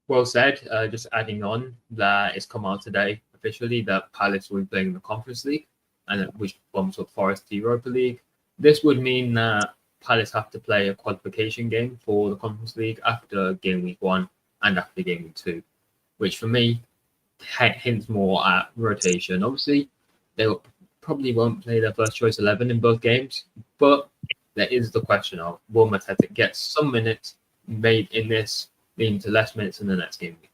well said. Just adding on that it's come out today officially that Palace will be playing the Conference League, and which bumps up Forest to Europa League. This would mean that Palace have to play a qualification game for the Conference League after game week 1 and after game week 2, which for me hints more at rotation. Obviously, they probably won't play their first choice 11 in both games, but there is the question of will Mateta get some minutes made in this, leading to less minutes in the next game week.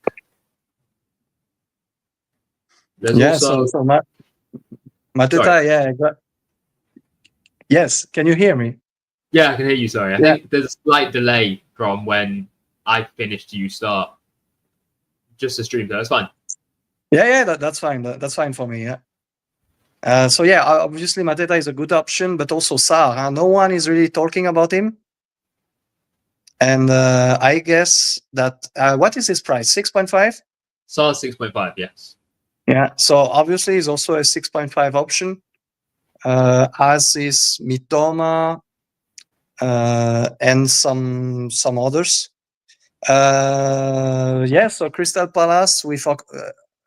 There's also so Mateta, yeah. Yes, can you hear me? Yeah, I can hear you. Sorry, I think there's a slight delay from when I finish to you start. Just the stream, though, that's fine. Yeah, that's fine. That's fine for me. Yeah. So yeah, obviously Mateta is a good option, but also Sarr. No one is really talking about him. And I guess that what is his price? 6.5. Sarr 6.5, yes. Yeah. So obviously he's also a 6.5 option. As is Mitoma and some others. Yeah. So Crystal Palace with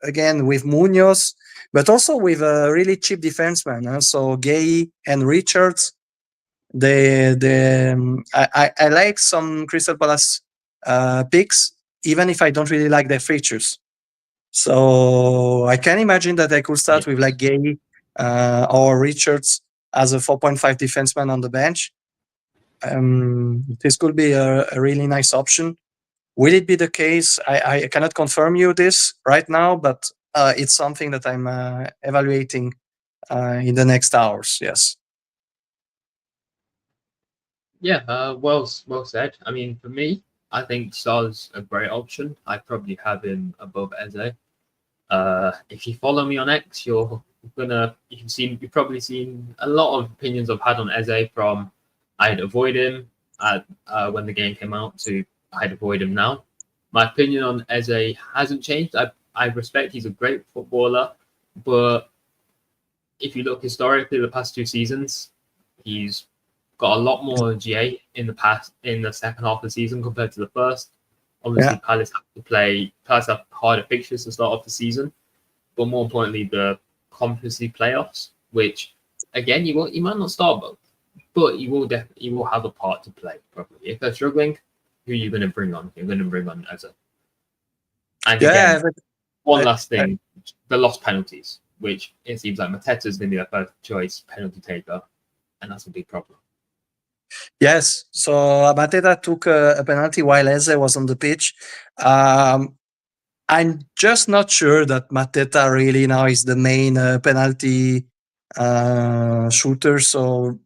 again with Munoz, but also with a really cheap defenseman. So Gay and Richards. I like some Crystal Palace picks, even if I don't really like their features. So I can imagine that I could start with like Gay or Richards as a 4.5 defenseman on the bench. This could be a really nice option. Will it be the case? I cannot confirm you this right now, but it's something that I'm evaluating in the next hours. Yes. Yeah, well said. I mean, for me, I think Sar's a great option. I'd probably have him above Eze. If you follow me on X, you've probably seen a lot of opinions I've had on Eze, from I'd avoid him when the game came out to I'd avoid him now. My opinion on Eze hasn't changed. I respect he's a great footballer, but if you look historically, the past 2 seasons, he's got a lot more GA in the second half of the season compared to the first. Obviously, Yeah. Palace have harder fixtures to start off the season, but more importantly, the Conference League playoffs, which again you might not start both, but you will have a part to play probably. If they're struggling, who are you going to bring on? You're going to bring on Eze. And Yeah. again, one I- last I- thing, the lost penalties, which it seems like Mateta is going to be their first choice penalty taker, and that's a big problem. Yes. So Mateta took a penalty while Eze was on the pitch. I'm just not sure that Mateta really now is the main penalty shooter. So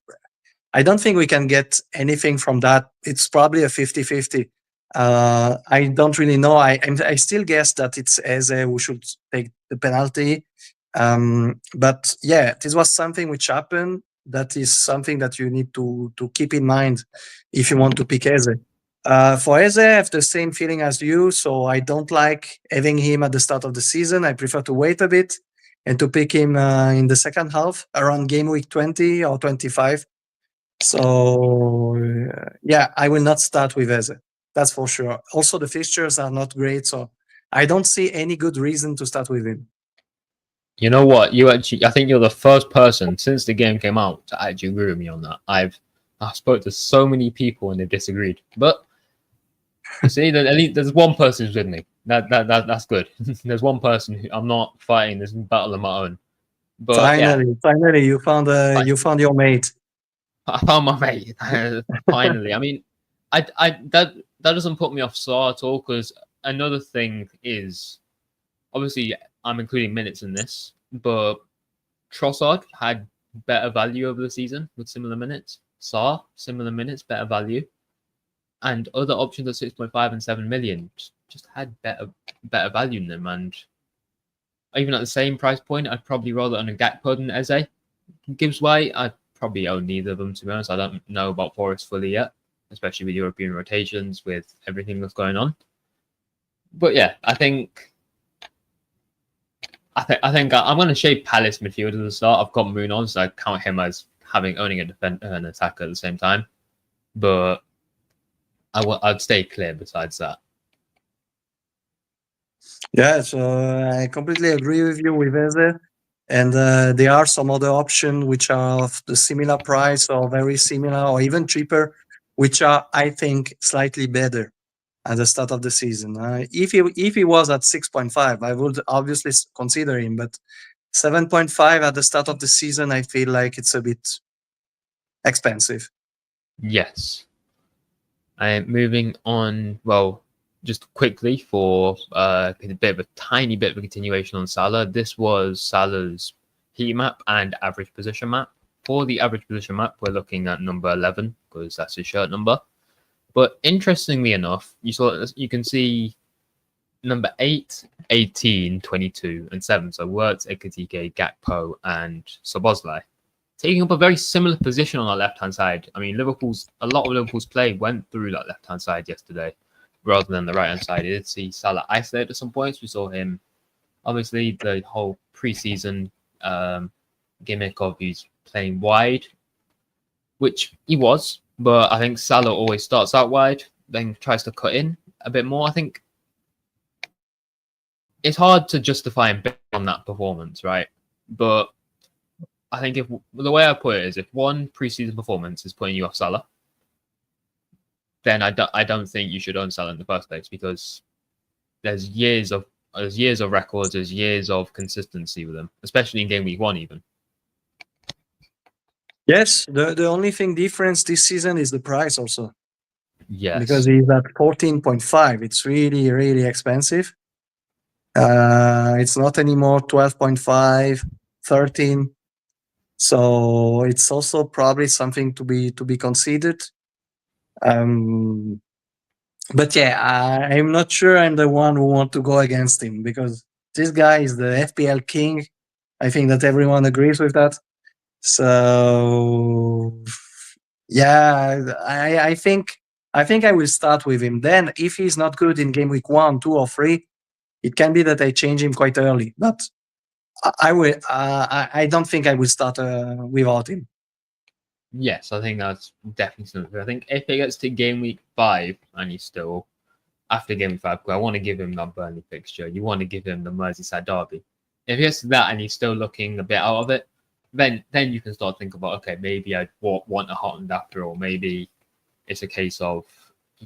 I don't think we can get anything from that. It's probably a 50-50. I don't really know. I still guess that it's Eze who should take the penalty. But yeah, this was something which happened. That is something that you need to keep in mind if you want to pick Eze. For Eze, I have the same feeling as you. So I don't like having him at the start of the season. I prefer to wait a bit and to pick him in the second half around game week 20 or 25. So yeah, I will not start with Eze. That's for sure. Also, the fixtures are not great, so I don't see any good reason to start with him. You know what? I think you're the first person since the game came out to actually agree with me on that. I've spoke to so many people and they've disagreed, but you see, that at least there's one person who's with me. That's good. There's one person who I'm not fighting this battle on my own. But yeah, Finally, you found your mate. I found my mate. Finally, I mean, that doesn't put me off Saw at all, because another thing is, obviously I'm including minutes in this, but Trossard had better value over the season with similar minutes. Saw similar minutes, better value, and other options at 6.5 and 7 million just had better value in them. And even at the same price point, I'd probably rather own a Gakpo than Eze. Gibbs White, I'd probably own neither of them, to be honest. I don't know about Forest fully yet, especially with European rotations, with everything that's going on. But yeah, I think I'm going to shade Palace midfield at the start. I've got Moon on, so I count him as owning a defender and an attacker at the same time. But I'd stay clear besides that. Yeah, so I completely agree with you with Eze. And there are some other options which are of the similar price or very similar or even cheaper, which are, I think, slightly better at the start of the season. If he was at 6.5, I would obviously consider him, but 7.5 at the start of the season, I feel like it's a bit expensive. Yes. And moving on, well, just quickly for a tiny bit of a continuation on Salah. This was Salah's heat map and average position map. For the average position map, we're looking at number 11 because that's his shirt number. But interestingly enough, you can see Number 8, 18, 22, and 7. So Wirtz, Ekitike, Gakpo, and Szoboszlai. Taking up a very similar position on our left-hand side. I mean, a lot of Liverpool's play went through that left-hand side yesterday rather than the right-hand side. You did see Salah isolated at some points. We saw him, obviously, the whole pre-season gimmick of he's playing wide, which he was, but I think Salah always starts out wide, then tries to cut in a bit more. I think it's hard to justify him on that performance, right? But I think if the way I put it is, if one preseason performance is putting you off Salah, then I don't think you should own Salah in the first place, because there's years of records, there's years of consistency with him, especially in game week 1 even. Yes, the only thing difference this season is the price also. Yes. Because he's at 14.5. It's really, really expensive. It's not anymore 12.5, 13. So it's also probably something to be considered. But yeah, I'm not sure I'm the one who want to go against him, because this guy is the FPL king. I think that everyone agrees with that. So yeah, I think I will start with him. Then if he's not good in game week 1, 2, or 3, it can be that I change him quite early. But I will. I don't think I will start without him. Yes, I think that's definitely something. I think if it gets to game week 5 and he's still after game week 5, I want to give him that Burnley fixture. You want to give him the Merseyside derby. If he gets to that and he's still looking a bit out of it, then you can start thinking about, okay, maybe I want a Hotland after all. Maybe it's a case of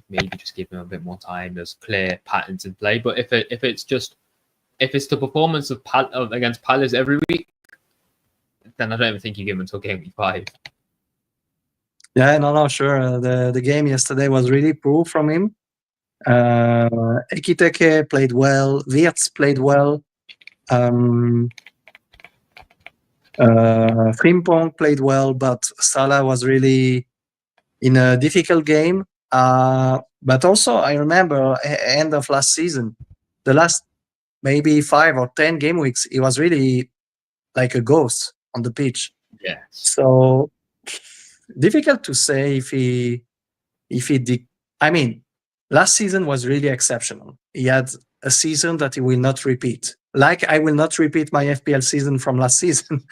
maybe just give him a bit more time. There's clear patterns in play. But if it's the performance of against Palace every week, then I don't even think you give him until game week 5. Yeah, no, sure. The game yesterday was really poor from him. Ekitike played well. Wirtz played well. Frimpong played well, but Salah was really in a difficult game. But also, I remember end of last season, the last maybe 5 or 10 game weeks, he was really like a ghost on the pitch. Yes. So difficult to say if he did. I mean, last season was really exceptional. He had a season that he will not repeat. Like I will not repeat my FPL season from last season.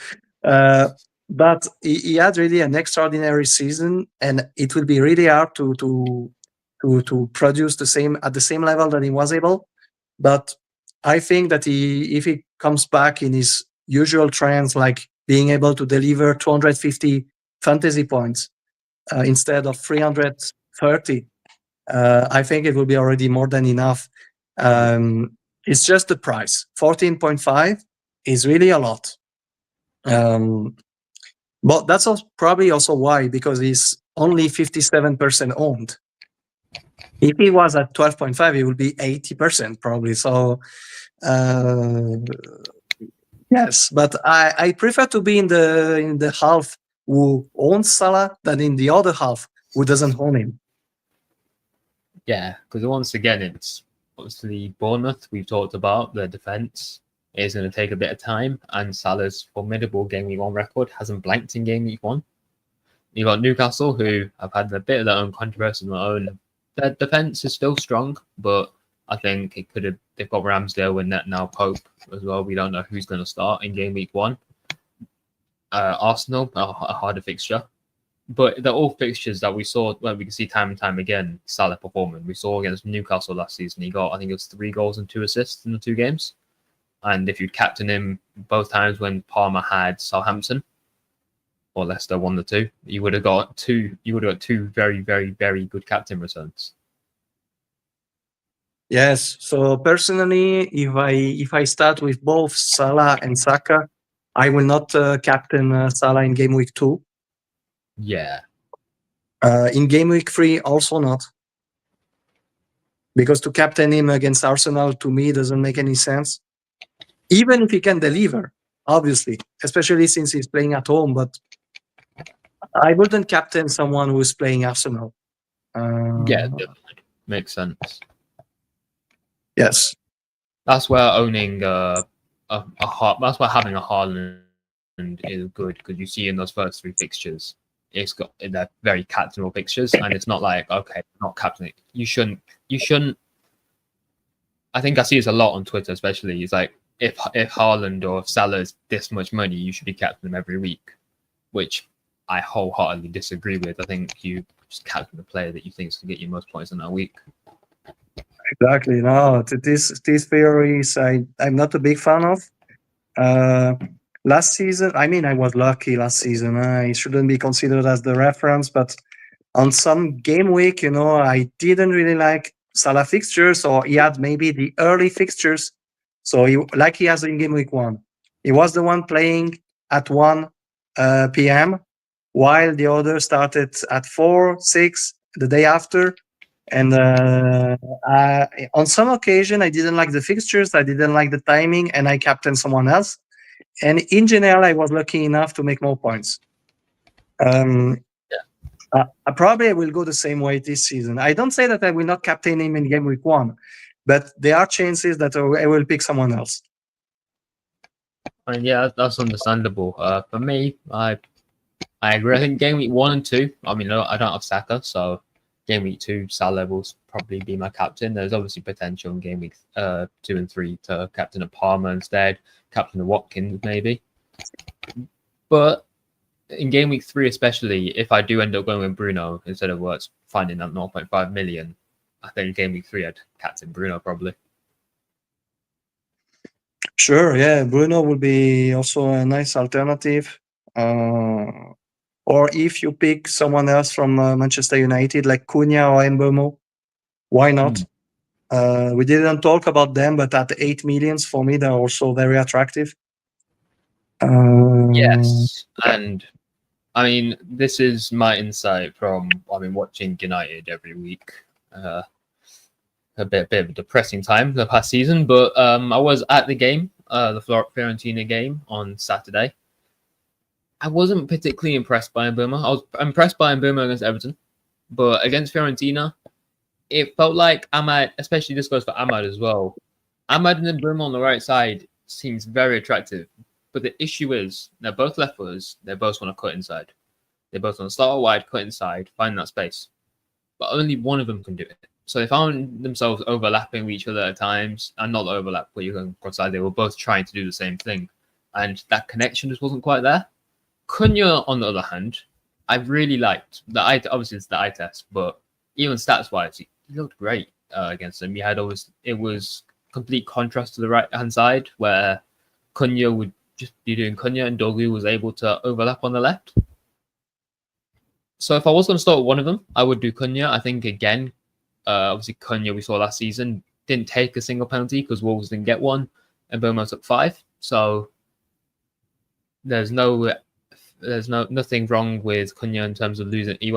But he had really an extraordinary season, and it will be really hard to produce at the same level that he was able. But I think that if he comes back in his usual trends, like being able to deliver 250 fantasy points instead of 330, I think it will be already more than enough. It's just the price. 14.5 is really a lot. But that's probably also why, because he's only 57% owned. If he was at 12.5, it would be 80% probably. So yes, but I prefer to be in the half who owns Salah than in the other half who doesn't own him. Yeah, because once again, it's obviously Bournemouth. We've talked about the defense is going to take a bit of time, and Salah's formidable game week 1 record hasn't blanked in game week 1. You've got Newcastle, who have had a bit of their own controversy on their own. Their defense is still strong, but I think it could have. They've got Ramsdale and now Pope as well. We don't know who's going to start in game week 1. Arsenal, a harder fixture. But they're all fixtures that we saw, where we can see time and time again Salah performing. We saw against Newcastle last season. He got, I think it was 3 goals and 2 assists in the 2 games. And if you'd captain him both times when Palmer had Southampton or Leicester won the 2, you would have got 2 very, very, very good captain returns. Yes. So personally, if I start with both Salah and Saka, I will not captain Salah in game week 2. Yeah. In game week 3, also not. Because to captain him against Arsenal, to me, doesn't make any sense. Even if he can deliver, obviously, especially since he's playing at home. But I wouldn't captain someone who's playing Arsenal. Yeah, definitely. Makes sense. Yes. that's where owning that's why having a Haaland is good, because you see in those first three fixtures, it's got they're very captainable fixtures, and it's not like, okay, not captaining. You shouldn't. I think I see this a lot on Twitter, especially. It's like, if Haaland or if Salah is this much money, you should be captaining them every week, which I wholeheartedly disagree with. I think you just captain the player that you think is going to get you most points in that week. Exactly. No, these theories I'm not a big fan of. Last season, I mean, I was lucky last season. I shouldn't be considered as the reference, but on some game week, I didn't really like Salah fixtures, or he had maybe the early fixtures. So like he has in game week 1, he was the one playing at 1 p.m., while the other started at 4, 6 the day after. And on some occasion, I didn't like the fixtures, I didn't like the timing, and I captained someone else. And in general, I was lucky enough to make more points. I probably will go the same way this season. I don't say that I will not captain him in game week 1, but there are chances that I will pick someone else. And yeah, that's understandable. For me, I agree. I think game week 1 and 2. I mean, I don't have Saka, so game week 2, Salah will probably be my captain. There's obviously potential in game week 2 and 3 to captain a Palmer instead, captain a Watkins maybe. But in game week 3, especially, if I do end up going with Bruno instead of finding that 0.5 million, I think game week 3 I'd captain Bruno probably. Sure, yeah, Bruno would be also a nice alternative. Or if you pick someone else from Manchester United, like Cunha or Mbeumo, why not? We didn't talk about them, but at 8 millions, for me, they're also very attractive. Yes, and I mean, this is my insight from watching United every week. A bit of a depressing time the past season, but I was at the game, the Fiorentina game on Saturday. I wasn't particularly impressed by Mbeumo. I was impressed by Mbeumo against Everton, but against Fiorentina, it felt like Ahmad, especially this goes for Ahmad as well. Ahmad and Mbeumo on the right side seems very attractive, but the issue is they're both left footers. They both want to cut inside. They both want to start wide, cut inside, find that space, but only one of them can do it. So they found themselves overlapping with each other at times, and not overlap, but you can cross-side. They were both trying to do the same thing, and that connection just wasn't quite there. Cunha, on the other hand, I really liked. Obviously, it's the eye test, but even stats-wise, he looked great against them. It was complete contrast to the right-hand side, where Cunha would just be doing Cunha, and Dogu was able to overlap on the left. So if I was going to start with one of them, I would do Cunha. I think, again, obviously Cunha we saw last season didn't take a single penalty because Wolves didn't get one, and Bournemouth took 5. So there's nothing wrong with Cunha in terms of losing. He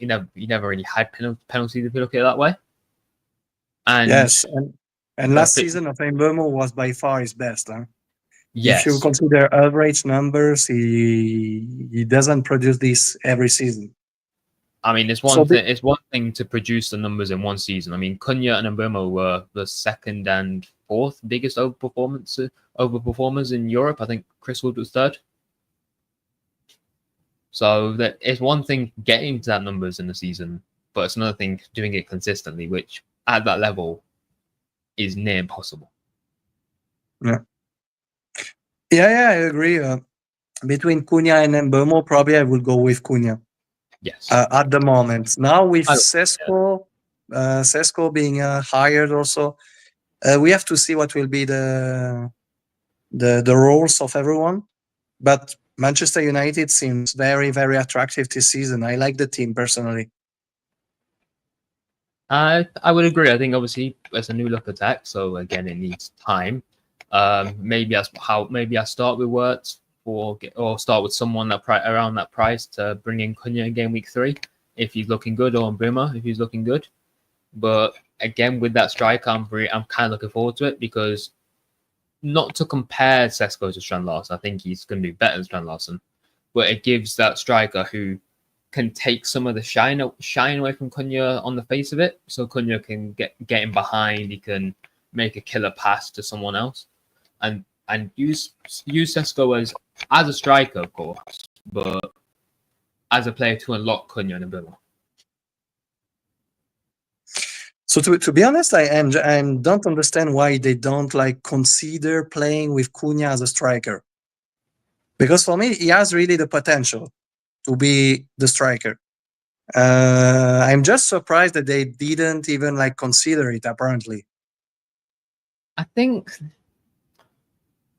never really had penalties if you look at it that way. And yes, and last season I think Mbeumo was by far his best. Yes. If you consider average numbers, he doesn't produce this every season. I mean, it's one thing to produce the numbers in one season. I mean, Cunha and Mbeumo were the 2nd and 4th biggest overperformers in Europe. I think Chris Wood was 3rd. So it's one thing getting to that numbers in the season, but it's another thing doing it consistently, which at that level is near impossible. Yeah, I agree. Between Cunha and Mbeumo, probably I will go with Cunha. Yes. At the moment. Now with Sesko being hired also, we have to see what will be the roles of everyone. But Manchester United seems very, very attractive this season. I like the team personally. I would agree. I think obviously it's a new look attack, so again it needs time. Maybe I start with Wirtz or start with someone around that price to bring in Cunha in game week 3 if he's looking good, or Mbeumo if he's looking good. But again, with that striker, I'm kind of looking forward to it, because not to compare Sesko to Strand Larsen, I think he's going to do better than Strand Larsen, but it gives that striker who can take some of the shine away from Cunha on the face of it. So Cunha can get him behind. He can make a killer pass to someone else, and use Sesko as a striker, of course, but as a player to unlock Cunha and Mbeumo. So to be honest, I don't understand why they don't like consider playing with Cunha as a striker. Because for me, he has really the potential to be the striker. I'm just surprised that they didn't even like consider it. Apparently, I think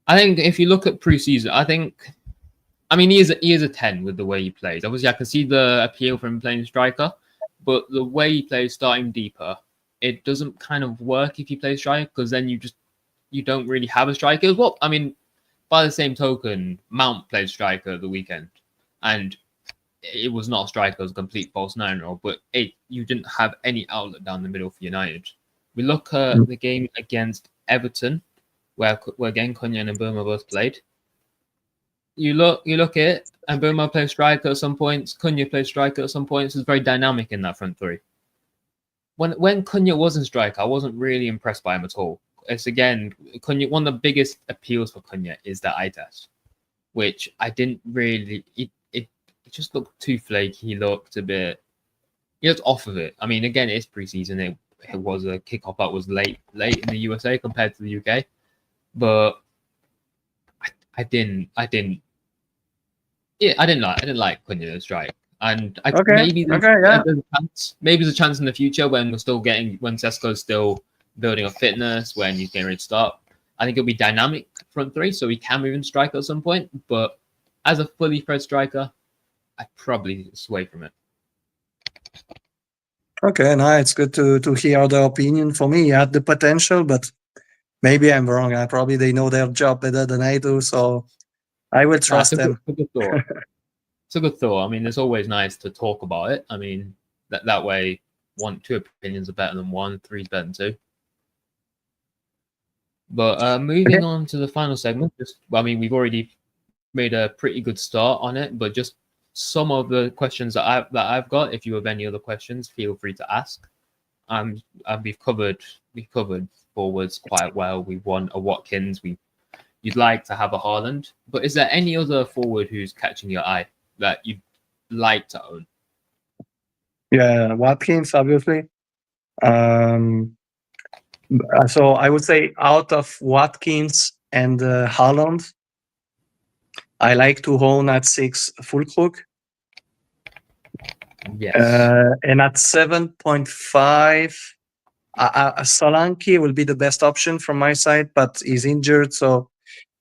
if you look at preseason, I mean, he is a 10 with the way he plays. Obviously, I can see the appeal for him playing striker, but the way he plays starting deeper, it doesn't kind of work if you play striker, because then you don't really have a striker. Well, I mean, by the same token, Mount played striker the weekend, and it was not a striker, it was a complete false nine role, but you didn't have any outlet down the middle for United. We look at the game against Everton, where again Cunha and Mbeumo both played. You look at it, and Mbeumo plays striker at some points, Cunha plays striker at some points. It's very dynamic in that front three. When Cunha wasn't striker, I wasn't really impressed by him at all. It's again, Cunha, one of the biggest appeals for Cunha is the eye test, which I didn't really. It just looked too flaky. He looked a bit. He looked off of it. I mean, again, it's preseason. It was a kickoff that was late in the USA compared to the UK, but I didn't like Cunha strike. And maybe there's a chance in the future when Sesko's still building up fitness, when he's getting ready to start. I think it'll be dynamic front three, so he can move in striker at some point. But as a fully fed striker, I'd probably sway from it. Okay, now it's good to hear the opinion. For me, he had the potential, but maybe I'm wrong. Probably they know their job better than I do, so I will trust them. It's a good thought. I mean, it's always nice to talk about it. I mean, that way, two opinions are better than one, three is better than two. But moving on to the final segment, we've already made a pretty good start on it, but just some of the questions that I've got. If you have any other questions, feel free to ask. We've covered forwards quite well. We've won a Watkins. You'd like to have a Haaland, but is there any other forward who's catching your eye that you'd like to own? Yeah, Watkins, obviously. So I would say out of Watkins and Haaland, I like to own at 6 Füllkrug. Yes. And at 7.5, Solanke will be the best option from my side, but he's injured. So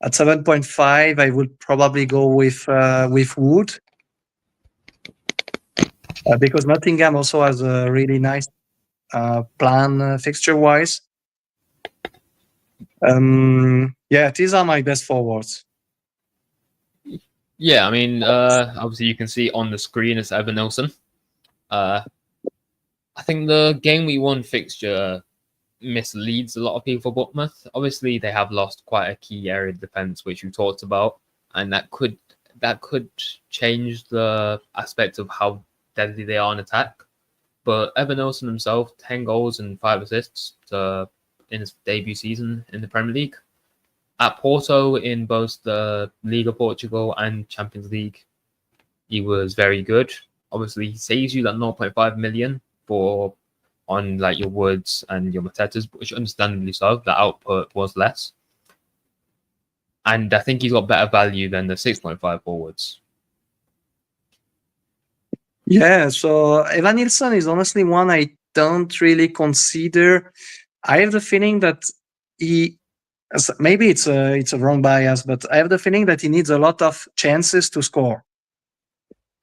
at 7.5, I would probably go with Wood. Because Nottingham also has a really nice plan fixture-wise. These are my best forwards. Yeah, I mean, obviously you can see on the screen it's Evan Nilsson. I think the game we won fixture misleads a lot of people for Bournemouth. Obviously, they have lost quite a key area of defence, which you talked about, and that could change the aspect of how deadly they are in attack. But Evan Nilsson himself, 10 goals and 5 assists in his debut season in the Premier League. At Porto, in both the Liga Portugal and Champions League, he was very good. Obviously, he saves you that 0.5 million on like your Woods and your Matetas, which understandably so. The output was less. And I think he's got better value than the 6.5 forwards. Yeah, so Evan Nilsson is honestly one I don't really consider. I have the feeling that maybe it's a wrong bias, but I have the feeling that he needs a lot of chances to score.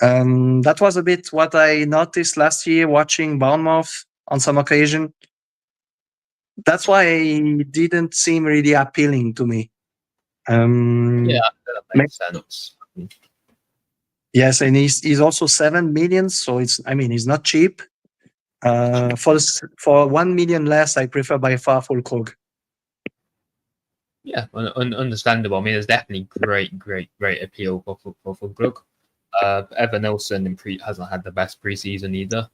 That was a bit what I noticed last year watching Bournemouth on some occasion. That's why he didn't seem really appealing to me. Yeah, that makes sense. Yes, and he's also 7 million, so he's not cheap. For 1 million less, I prefer by far Füllkrug. Yeah, understandable. I mean, there's definitely great appeal for Füllkrug. Evan Nilsson hasn't had the best preseason either.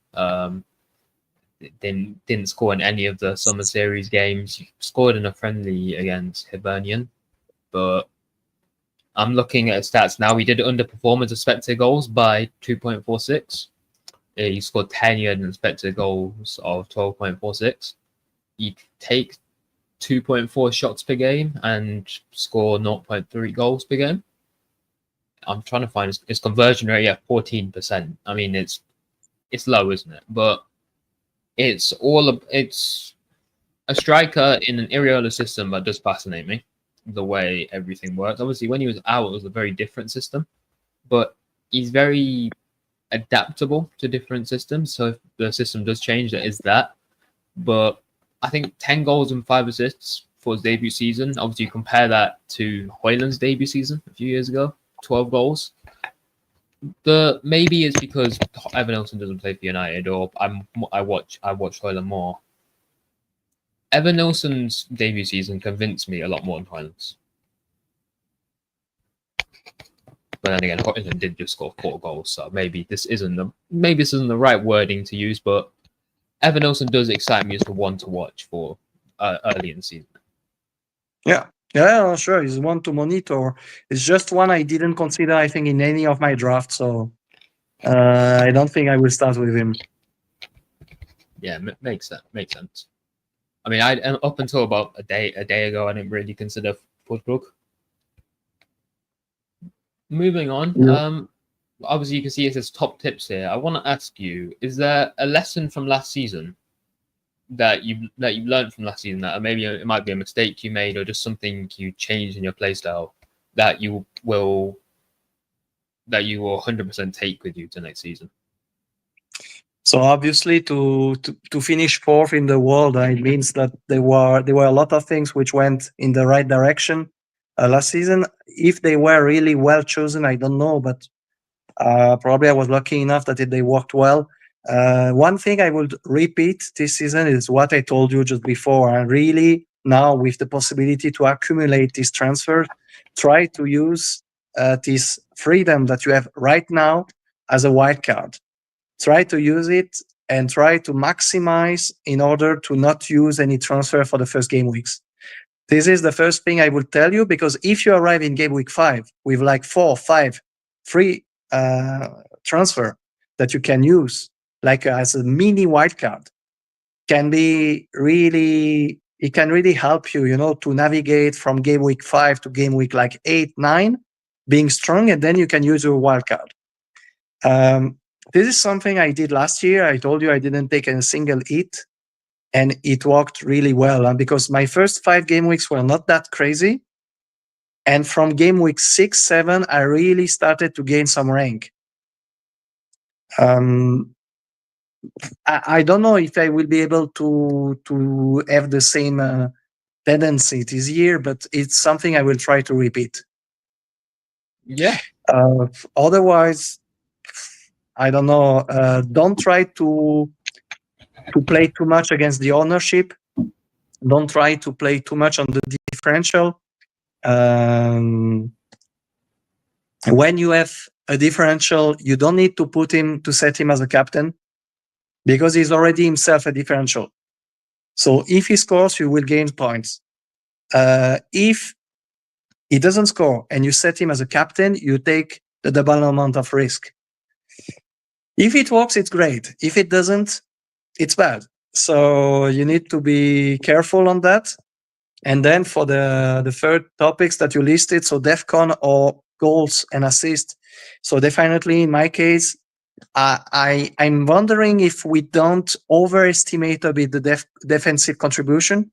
Didn't score in any of the summer series games. He scored in a friendly against Hibernian, but I'm looking at his stats now. He did underperform his expected goals by 2.46. He scored 10 year expected goals of 12.46. He takes 2.4 shots per game and score 0.3 goals per game. I'm trying to find his conversion rate at 14%. I mean, it's low, isn't it? But it's a striker in an irregular system that does fascinate me. The way everything works. Obviously, when he was out, it was a very different system, but he's very adaptable to different systems. So if the system does change, that is that. But I think 10 goals and 5 assists for his debut season. Obviously, you compare that to Hoyland's debut season a few years ago, 12 goals. Maybe it's because Evan Nilsson doesn't play for United, or I watch Hoyland more. Evan Nilsson's debut season convinced me a lot more than Hoyland's. But then again, Hoyland did just score 4 goals, so maybe this isn't the right wording to use. But Evan Nilsson does excite me as the one to watch for early in the season. Yeah, sure. He's one to monitor. It's just one I didn't consider, I think, in any of my drafts. So I don't think I will start with him. Yeah, makes sense. I mean, up until about a day ago, I didn't really consider Fodbrook. Moving on, Yeah. Obviously you can see it says top tips here. I want to ask you: is there a lesson from last season that you learned from last season that maybe it might be a mistake you made or just something you changed in your playstyle that you will 100% take with you to next season? So obviously, to finish fourth in the world, it means that there were a lot of things which went in the right direction last season. If they were really well chosen, I don't know, but probably I was lucky enough that they worked well. One thing I would repeat this season is what I told you just before. And really, now with the possibility to accumulate this transfer, try to use this freedom that you have right now as a wild card. Try to use it and try to maximize in order to not use any transfer for the first game weeks. This is the first thing I will tell you, because if you arrive in game week 5 with like 4, 5 free transfer that you can use, like as a mini wildcard, it can really help you, to navigate from game week 5 to game week like 8, 9, being strong, and then you can use your wildcard. This is something I did last year. I told you I didn't take a single hit, and it worked really well. And because my first 5 game weeks were not that crazy, and from game week 6, 7, I really started to gain some rank. I don't know if I will be able to have the same tendency this year, but it's something I will try to repeat. Yeah. Otherwise, I don't know. Don't try to play too much against the ownership. Don't try to play too much on the differential. When you have a differential, you don't need to set him as a captain, because he's already himself a differential. So if he scores, you will gain points. If he doesn't score and you set him as a captain, you take the double amount of risk. If it works, it's great. If it doesn't, it's bad. So you need to be careful on that. And then for the third topics that you listed, so DEFCON or goals and assists. So definitely in my case, I'm wondering if we don't overestimate a bit the defensive contribution,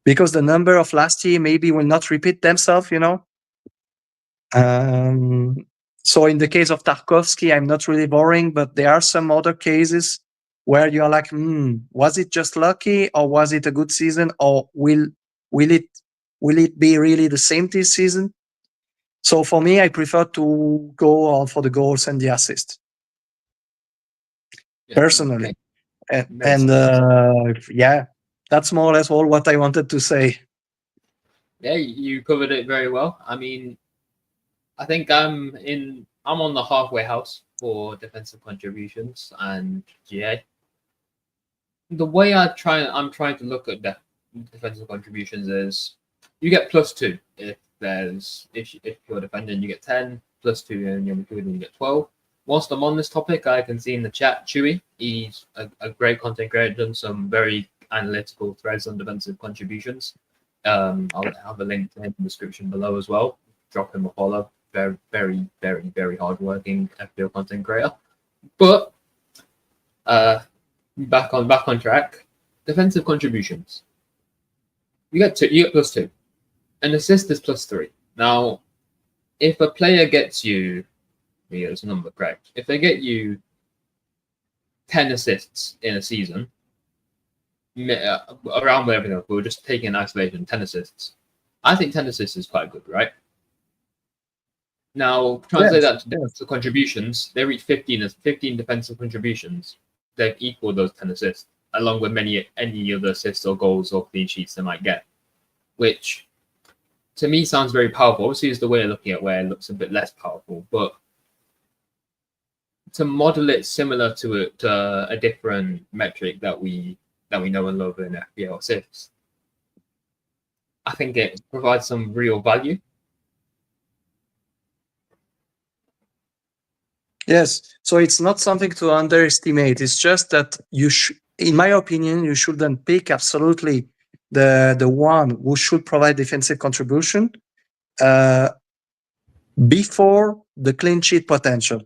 because the number of last year maybe will not repeat themselves. So in the case of Tarkovsky, I'm not really boring, but there are some other cases where you're like, was it just lucky, or was it a good season, or will it be really the same this season? So for me, I prefer to go all for the goals and the assists. Personally. Yeah, that's more or less all what I wanted to say. Yeah, you covered it very well. I mean, I think I'm on the halfway house for defensive contributions and GA. the way I'm trying to look at defensive contributions is you get +2 if you're defending, you get 10, +2 and you're midfielding, you get 12. Whilst I'm on this topic, I can see in the chat Chewy, he's a great content creator, done some very analytical threads on defensive contributions. I'll have a link to him in the description below as well. Drop him a follow. Very, very, very, very hardworking FPL content creator. But back on track. Defensive contributions. You get +2. An assist is +3. Now, if a player gets you, let me get this number correct. If they get you 10 assists in a season, around where everything, we're just taking in isolation 10 assists. I think 10 assists is quite good, right? Now, translate that to defensive contributions. They reach 15 defensive contributions. They've equaled those 10 assists, along with any other assists or goals or clean sheets they might get, which to me sounds very powerful. Obviously, is the way of looking at where it looks a bit less powerful, but to model it similar to a different metric that we know and love in FPL assists, I think it provides some real value. Yes, so it's not something to underestimate. It's just that in my opinion, you shouldn't pick absolutely the one who should provide defensive contribution before the clean sheet potential.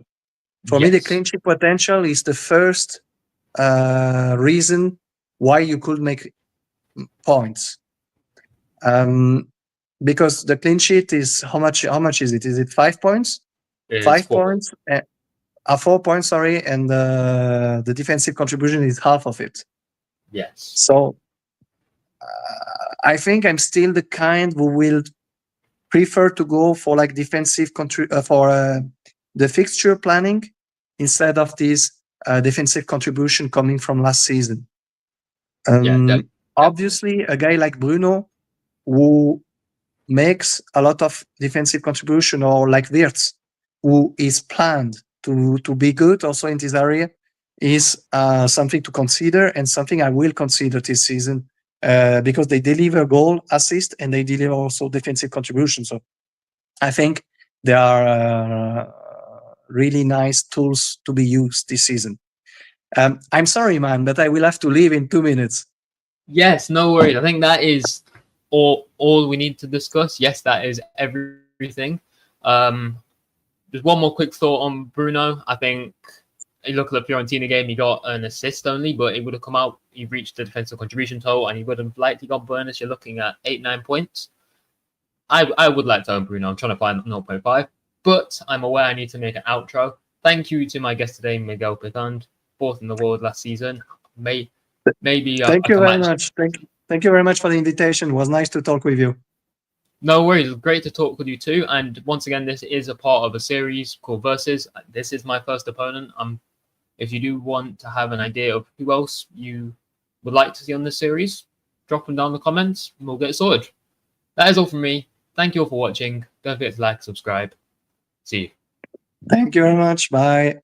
For me, the clean sheet potential is the first reason why you could make points. Because the clean sheet is how much is it? Is it 5 points? It's 5 4 points. 4 points, sorry, and the defensive contribution is half of it. Yes. So I think I'm still the kind who will prefer to go for like defensive for the fixture planning instead of this defensive contribution coming from last season. Obviously, a guy like Bruno who makes a lot of defensive contribution, or like Wirtz, who is planned to be good also in this area, is something to consider and something I will consider this season because they deliver goal, assist, and they deliver also defensive contribution. So I think they are really nice tools to be used this season. I'm sorry, man, but I will have to leave in 2 minutes. Yes, no worries. I think that is all we need to discuss. Yes, that is everything. Just one more quick thought on Bruno. I think you look at the Fiorentina game, he got an assist only, but it would have come out, he reached the defensive contribution total, and he would have likely got bonus. You're looking at 8-9 points. I would like to own Bruno. I'm trying to find 0.5, but I'm aware I need to make an outro. Thank you to my guest today, Miguel Piccand, 4th in the world last season. Maybe. Thank you very much. Thank you very much for the invitation. It was nice to talk with you. No worries. It was great to talk with you too. And once again, this is a part of a series called Versus. This is my first opponent. If you do want to have an idea of who else you would like to see on this series, drop them down in the comments and we'll get it sorted. That is all from me. Thank you all for watching. Don't forget to like, subscribe. See you. Thank you very much. Bye.